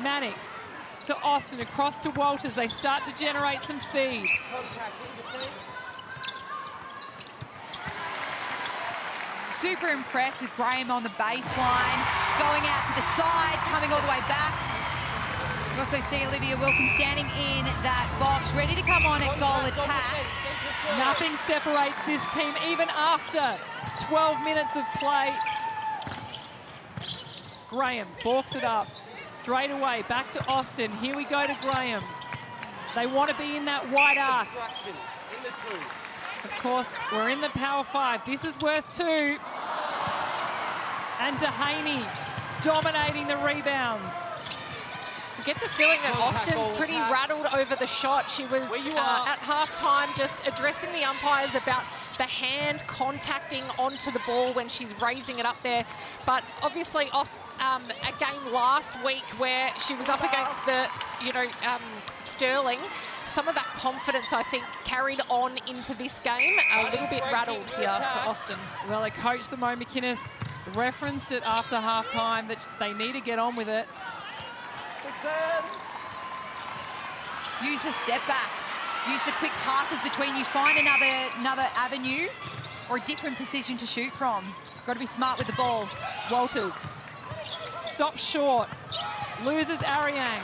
Mannix to Austin, across to Walters. They start to generate some speed. Super impressed with Graham on the baseline, going out to the side, coming all the way back. You also see Olivia Wilkins standing in that box, ready to come on at goal attack. Nothing separates this team, even after 12 minutes of play. Graham balks it up. Straight away, back to Austin. Here we go to Graham. They want to be in that wide arc. Of course, we're in the Power 5. This is worth 2. And Dehaney dominating the rebounds. You get the feeling that Austin's pretty rattled over the shot. She was at halftime just addressing the umpires about the hand contacting onto the ball when she's raising it up there. But obviously off a game last week where she was up against the, Sterling, some of that confidence, I think, carried on into this game. A little bit rattled here for Austin. Well, their coach, Simone McInnes, referenced it after halftime that they need to get on with it. Use the step back. Use the quick passes between you. Find another avenue or a different position to shoot from. Got to be smart with the ball. Walters stops short, loses Ariang.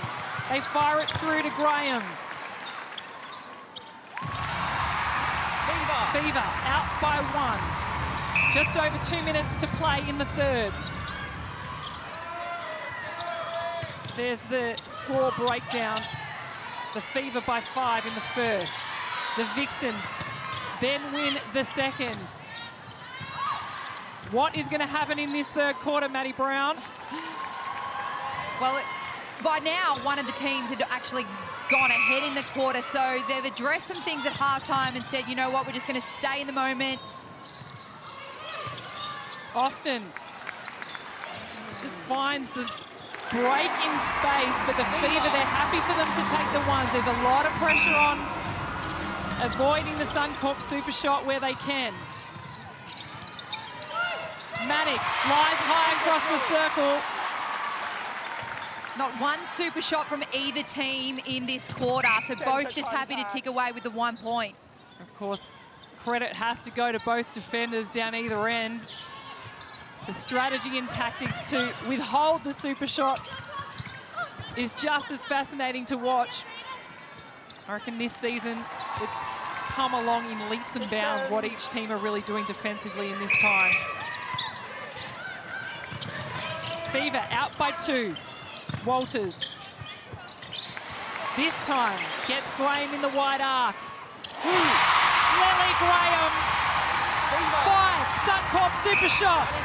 They fire it through to Graham. Fever out by 1. Just over 2 minutes to play in the third. There's the score breakdown. The Fever by 5 in the first. The Vixens then win the second. What is going to happen in this third quarter, Maddie Brown? Well, by now, one of the teams had actually gone ahead in the quarter, so they've addressed some things at halftime and said, you know what, we're just going to stay in the moment. Austin just finds the break in space, but the Fever, they're happy for them to take the ones. There's a lot of pressure on avoiding the Suncorp super shot where they can. Mannix flies high across the circle. Not one super shot from either team in this quarter, so both just happy to tick away with the 1 point. Of course, credit has to go to both defenders down either end. The strategy and tactics to withhold the super shot is just as fascinating to watch. I reckon this season it's come along in leaps and bounds what each team are really doing defensively in this time. Fever out by 2. Walters. This time gets Graham in the wide arc. Lily Graham. 5 Suncorp super shots.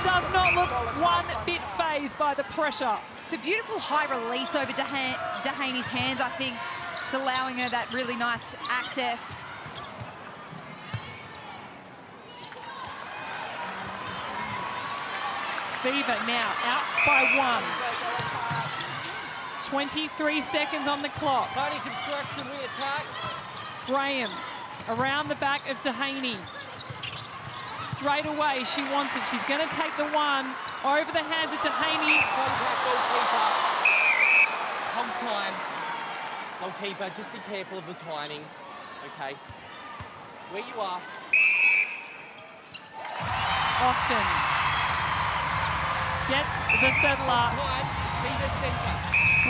Does not look one bit phased by the pressure. It's a beautiful high release over Dehaney's hands, I think. It's allowing her that really nice access. Fever now out by 1. 23 seconds on the clock. Construction, we attack. Graham around the back of Dehaney. Straight away, she wants it. She's going to take the one over the hands of Dehaney. Contact goalkeeper. Hold time. Goalkeeper, just be careful of the timing. Okay. Where you are. Austin gets the settler.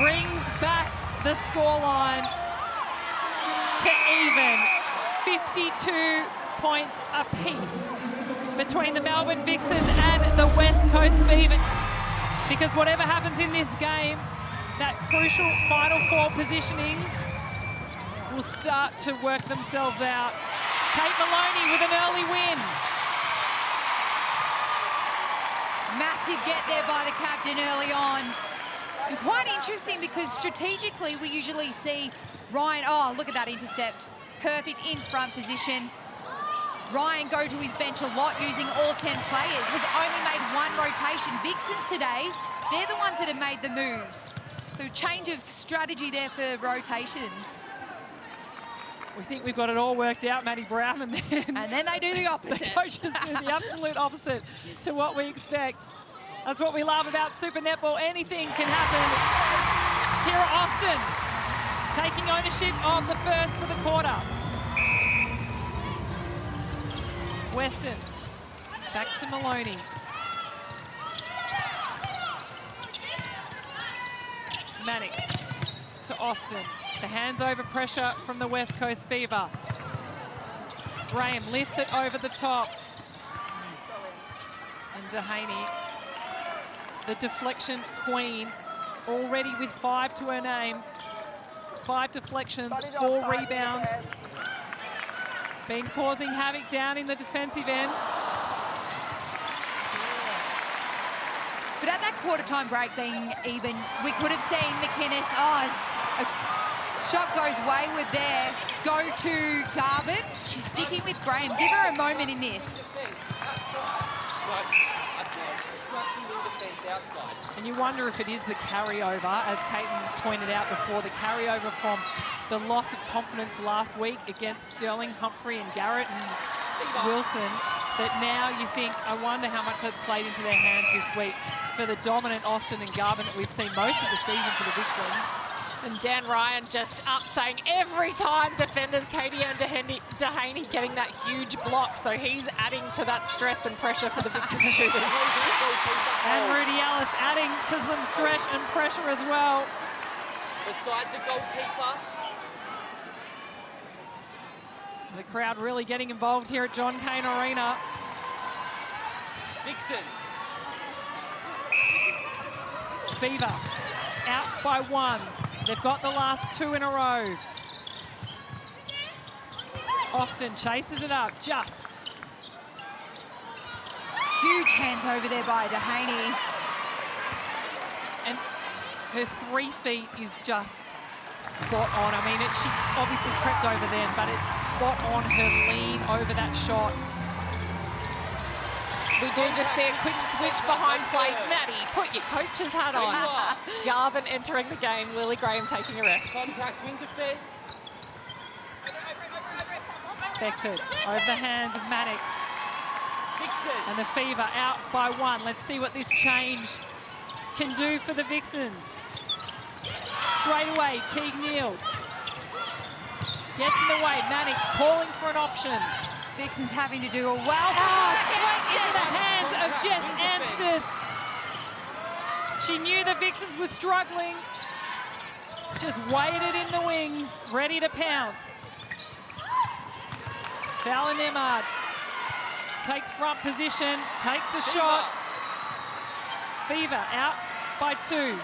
Brings back the scoreline to even. 52 points apiece between the Melbourne Vixens and the West Coast Fever. Because whatever happens in this game, that crucial Final Four positionings will start to work themselves out. Kate Maloney with an early win. Massive get there by the captain early on. And quite interesting because strategically we usually see Ryan, oh, look at that intercept. Perfect in front position. Ryan go to his bench a lot using all 10 players. Has only made 1 rotation. Vixens today, they're the ones that have made the moves. So change of strategy there for rotations. We think we've got it all worked out, Maddie Brown, and then they do the opposite. The coaches do the absolute opposite to what we expect. That's what we love about Super Netball. Anything can happen. Here at Austin, taking ownership of the first for the quarter. Weston, back to Maloney. Mannix to Austin. The hands over pressure from the West Coast Fever. Graham lifts it over the top. And Dehaney, the deflection queen, already with 5 to her name. 5 deflections, 4 rebounds. Been causing havoc down in the defensive end. But at that quarter time break being even, we could have seen McInnes, a shot goes wayward there. Go to Garvin. She's sticking with Graham. Give her a moment in this. And you wonder if it is the carryover, as Caton pointed out before, the carryover from the loss of confidence last week against Sterling, Humphrey and Garrett and Wilson, that now you think, I wonder how much that's played into their hands this week for the dominant Austin and Garvin that we've seen most of the season for the Vixens. And Dan Ryan just up saying every time defenders Katie and Dehaney getting that huge block, so he's adding to that stress and pressure for the Vixens shooters. And Rudy Ellis adding to some stress and pressure as well. Beside the goalkeeper. The crowd really getting involved here at John Cain Arena. Vixens. Fever out by 1. They've got the last 2 in a row. Austin chases it up, just. Huge hands over there by Dehaney. And her 3 feet is just spot on. I mean, she obviously crept over then, but it's spot on her lean over that shot. We do just see a quick switch behind play. Maddie, put your coach's hat on. Garvin entering the game. Lily Graham taking a rest. Contact wing defence. Beckford over the hands of Mannix. Vixens. And the Fever out by 1. Let's see what this change can do for the Vixens. Straight away, Teague Neal. Gets in the way, Mannix calling for an option. Vixens having to do a well. Straight into the hands of Jess Anstis. She knew the Vixens were struggling. Just waited in the wings, ready to pounce. Fallon Emmard takes front position, takes the shot. Fever out by 2.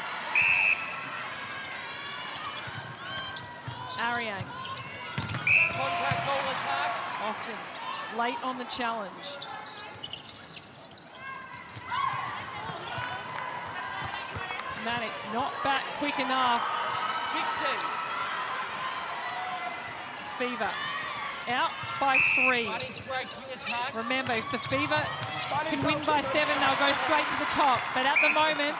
Ariang. Contact goal attack. Austin late on the challenge. Mannix not back quick enough. Vixens. Fever out by 3. Running straight wing attack. Remember, if the Fever can win by 7, they'll go straight to the top. But at the moment,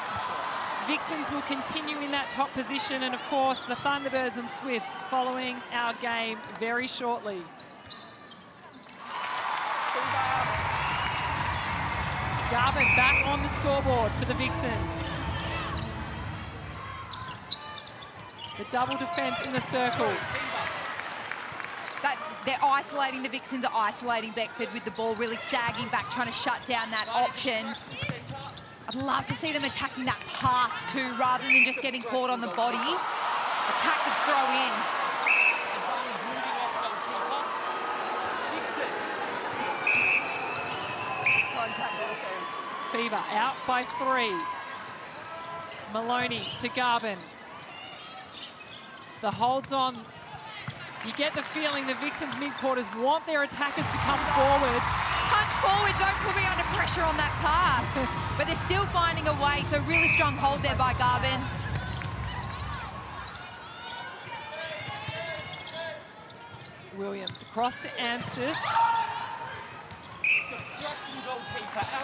Vixens will continue in that top position. And of course, the Thunderbirds and Swifts following our game very shortly. Garvin back on the scoreboard for the Vixens. The double defence in the circle. They're isolating the Vixens, are isolating Beckford with the ball really sagging back, trying to shut down that option. I'd love to see them attacking that pass too, rather than just getting caught on the body. Attack the throw in. Advantage moving off goalkeeper. Vixens. Contact offense. Fever out by 3. Maloney to Garvin. The holds on. You get the feeling the Vixens mid-quarters want their attackers to come forward. Punch forward, don't put me under pressure on that pass. But they're still finding a way, so really strong hold there by Garvin. Williams across to Anstis.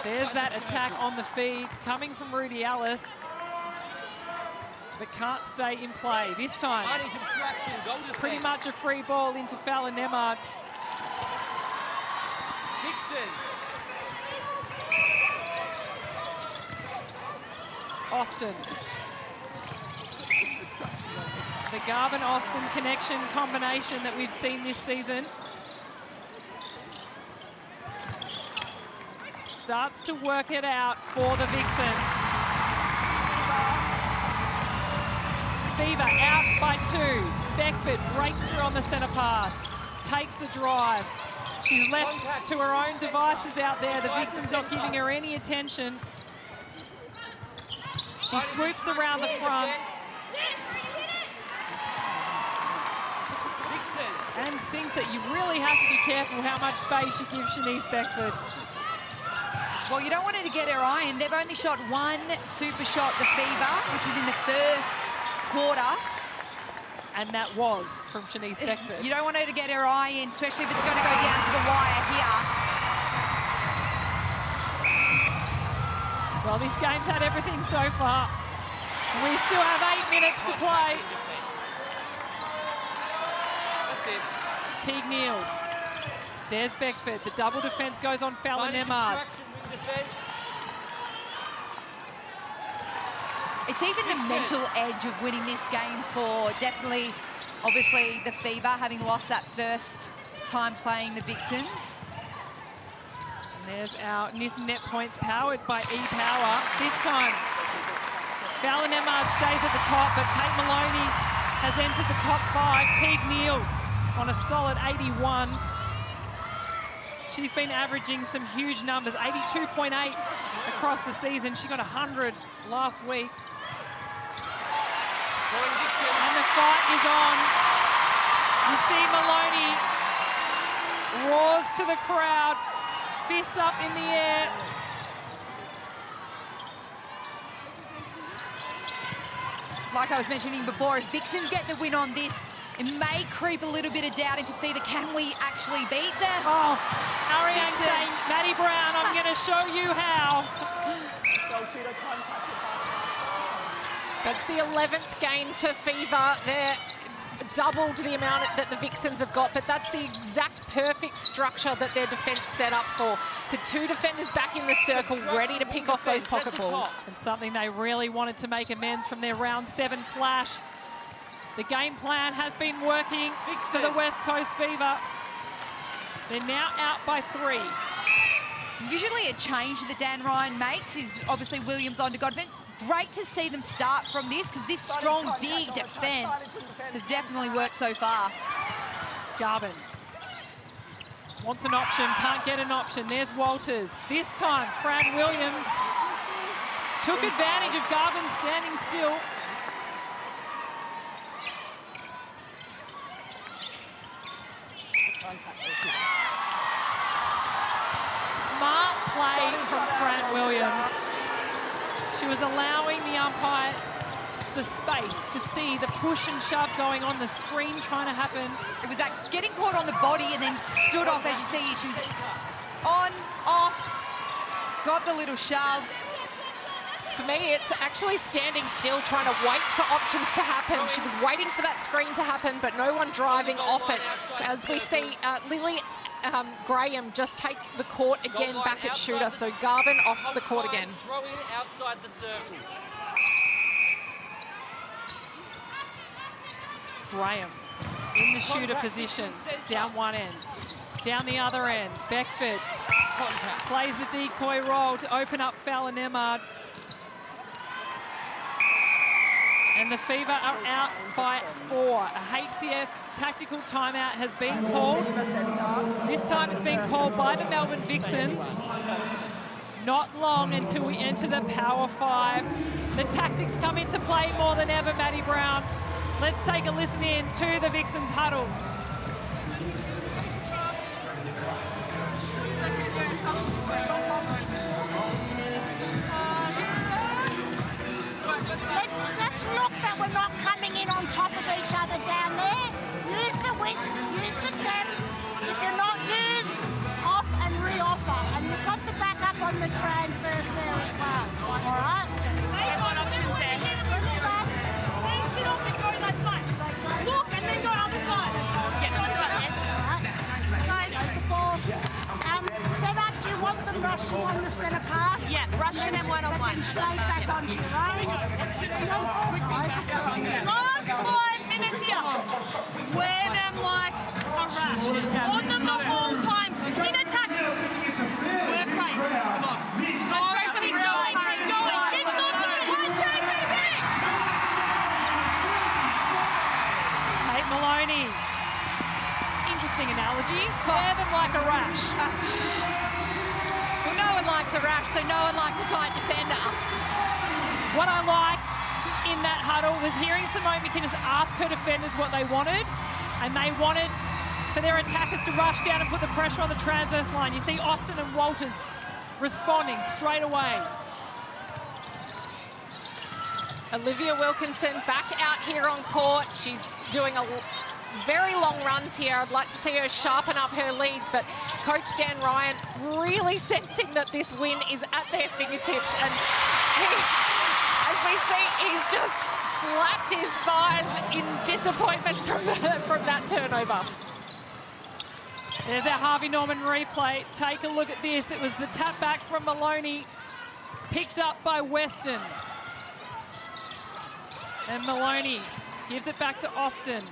There's that attack on the feed coming from Rudy Ellis. But can't stay in play this time. Pretty much a free ball into Fallon Emmard. Vixens. Austin. The Garvin-Austin connection combination that we've seen this season starts to work it out for the Vixens. Fever out by 2. Beckford breaks through on the centre pass, takes the drive. She's left to her own devices out there. The Vixens not giving her any attention. She swoops around the front. And sinks it. You really have to be careful how much space you give Shanice Beckford. Well, you don't want her to get her iron. They've only shot 1 super shot, the Fever, which was in the first quarter. And that was from Shanice Beckford. You don't want her to get her eye in, especially if it's going to go down to the wire here. Well, this game's had everything so far. We still have 8 minutes to play. That's it. Teague Neal. There's Beckford. The double defence goes on Fallon Emmard. It's even the mental edge of winning this game for definitely, obviously, the Fever, having lost that first time playing the Vixens. And there's our Nissan net points powered by E-Power. This time, Fallon Emmard stays at the top, but Kate Maloney has entered the top 5. Teague Neal on a solid 81. She's been averaging some huge numbers, 82.8 across the season. She got 100 last week. And the fight is on. You see Maloney roars to the crowd, fists up in the air. Like I was mentioning before, if Vixens get the win on this, it may creep a little bit of doubt into Fever. Can we actually beat them? Oh, Ariane saying, Maddie Brown, I'm going to show you how. That's the 11th gain for Fever. They're doubled the amount that the Vixens have got, but that's the exact perfect structure that their defence set up for. The 2 defenders back in the circle, ready to pick off those pocket balls. And something they really wanted to make amends from their round 7 clash. The game plan has been working for the West Coast Fever. They're now out by 3. Usually a change that Dan Ryan makes is obviously Williams onto Godwin. Great to see them start from this, because this strong, big defence has definitely worked so far. Garvin wants an option, can't get an option. There's Walters. This time, Fran Williams took advantage of Garvin standing still. Smart play from Fran Williams. She was allowing the umpire the space to see the push and shove going on, the screen trying to happen. It was that getting caught on the body and then stood off, as you see. She was on, off, got the little shove. For me, it's actually standing still, trying to wait for options to happen. She was waiting for that screen to happen, but no one driving off it. As we see Lily Graham just take the court again back at shooter. So Garvin off the court again. Throw in outside the circle. Graham in the shooter position, down one end, down the other end. Beckford plays the decoy role to open up Fallon Emmard. And the Fever are out by 4. A HCF tactical timeout has been called. This time it's been called by the Melbourne Vixens. Not long until we enter the Power 5. The tactics come into play more than ever, Maddie Brown. Let's take a listen in to the Vixens huddle. Let's just look that we're not coming in on top of each other down there. Use the width, use the depth. If you're not used, off and re-offer. And you've got the backup on the transverse there as well. All right? We've got options there. Sit off and go that side. Look and then go other side. Get on the side. Guys, the ball. Set up, do you want them rushing on the centre pass? Yeah, rushing them one-on-one. Straight back onto your own. Last 5 minutes here. Wear them like a rash. On them the whole time. In attack. Work rate. Come on. Keep going. It's not good. 1, 2, 3, big. Kate Maloney. Interesting analogy. Wear them like a rash. Well, no one likes a rash, so no one likes a tight defender. What I liked in that huddle was hearing Simone McInnes ask her defenders what they wanted, and they wanted for their attackers to rush down and put the pressure on the transverse line. You see Austin and Walters responding straight away. Olivia Wilkinson back out here on court. She's doing a very long runs here. I'd like to see her sharpen up her leads, but Coach Dan Ryan really sensing that this win is at their fingertips, and he, as we see, he's just slapped his thighs in disappointment from that turnover. There's our Harvey Norman replay. Take a look at this. It was the tap back from Maloney, picked up by Weston. And Maloney gives it back to Austin.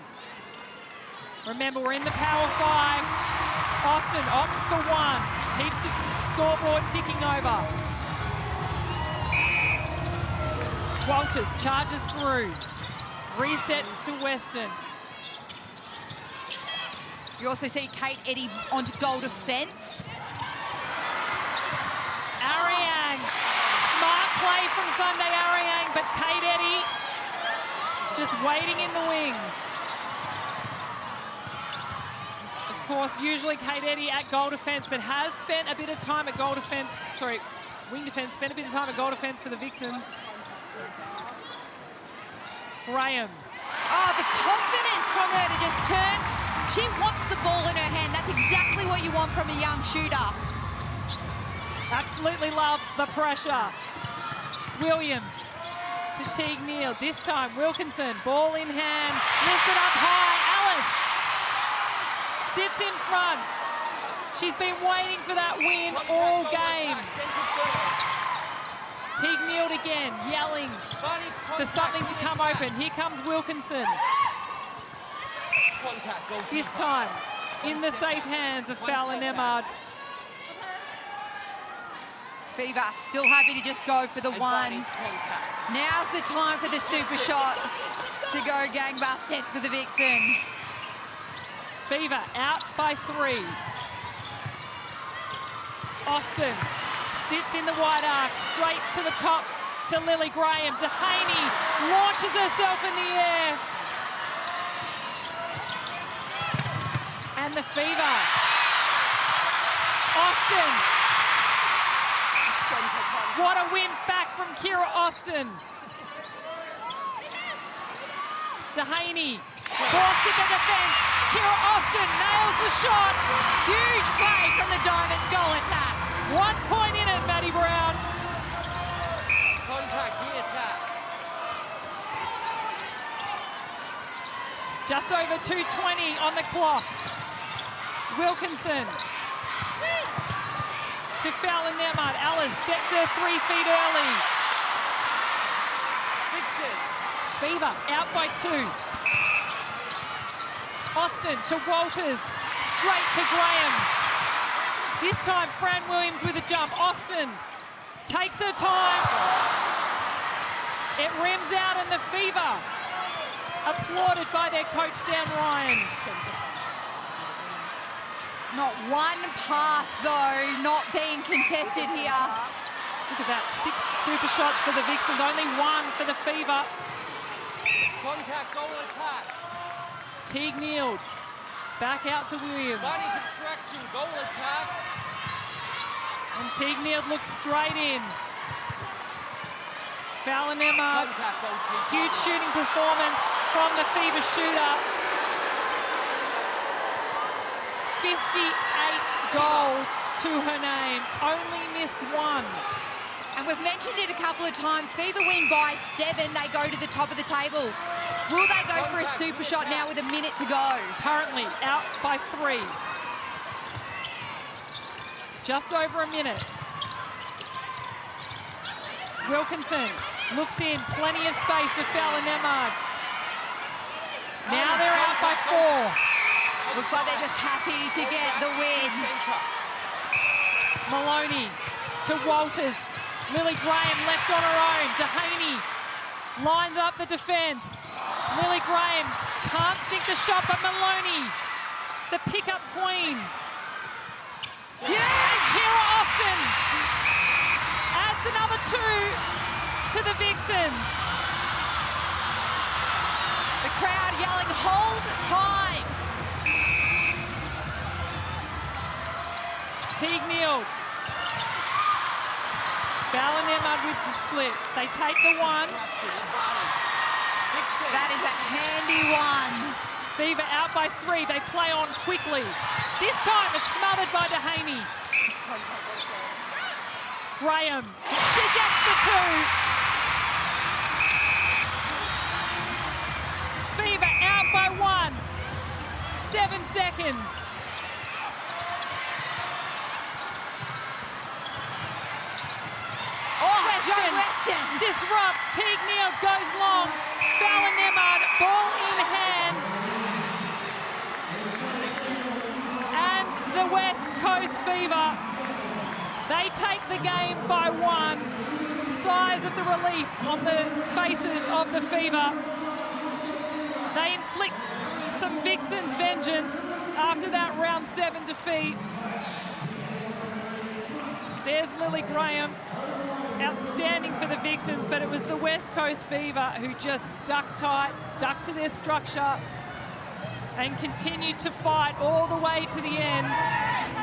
Remember, we're in the power 5. Austin opts for 1. Keeps the scoreboard ticking over. Walters charges through. Resets to Western. You also see Kate Eddy onto goal defence. Ariang. Smart play from Sunday Ariang, but Kate Eddy just waiting in the wings. Of course, usually Kate Eddy at goal defence, but has spent a bit of time at goal defence, sorry, wing defence, spent a bit of time at goal defence for the Vixens. Graham. Oh, the confidence from her to just turn. She wants the ball in her hand. That's exactly what you want from a young shooter. Absolutely loves the pressure. Williams to Teague Neal. This time, Wilkinson, ball in hand, lifts it up high. Alice sits in front. She's been waiting for that win all game. Teague Neal again, yelling for something to come open. Here comes Wilkinson. This time, in the safe hands of Fowler Nemard. Fever still happy to just go for the 1. Now's the time for the super shot to go gangbusters for the Vixens. Fever out by 3. Austin sits in the wide arc, straight to the top to Lily Graham. Dehaney launches herself in the air. And the Fever. Austin. What a win back from Kira Austin. Dehaney walks in the defence. Kira Austin nails the shot. Huge play from the Diamonds goal attack. 1 point in it, Maddie Brown. Contact, the attack. Just over 2:20 on the clock. Wilkinson to Fowler Nemard. Alice sets her 3 feet early. Fever out by 2. Austin to Walters, straight to Graham. This time, Fran Williams with a jump. Austin takes her time. It rims out, and the Fever applauded by their coach, Dan Ryan. Not one pass, though, not being contested here. Look at that, 6 super shots for the Vixens, only 1 for the Fever. Contact, goal attack. Teague Neal, back out to Williams. Body construction, goal attack. And Teague Neal looks straight in. Fowler Nemard, huge shooting performance from the Fever shooter. 58 goals to her name, only missed 1. And we've mentioned it a couple of times. Fever win by 7, they go to the top of the table. Will they go for a super shot now with a minute to go? Currently out by 3. Just over a minute. Wilkinson looks in, plenty of space for Fowler Nemard. Now they're out by 4. Looks like they're just happy to get the win. Maloney to Walters. Lily Graham left on her own. Dehaney lines up the defence. Lily Graham can't sink the shot, but Maloney, the pickup queen. Yeah. And Kira Austin adds another 2 to the Vixens. The crowd yelling, hold time. Teague Neal. Fowler Nemard with the split. They take the 1. That is a handy 1. Fever out by 3. They play on quickly. This time it's smothered by Dehaney. Graham. She gets the 2. Fever out by 1. 7 seconds. Oh, Western disrupts. Teague Neal goes long. Coast Fever, they take the game by 1. Sighs of the relief on the faces of the Fever. They inflict some Vixens vengeance after that round 7 defeat. There's Lily Graham, outstanding for the Vixens, but it was the West Coast Fever who just stuck tight, stuck to their structure, and continued to fight all the way to the end.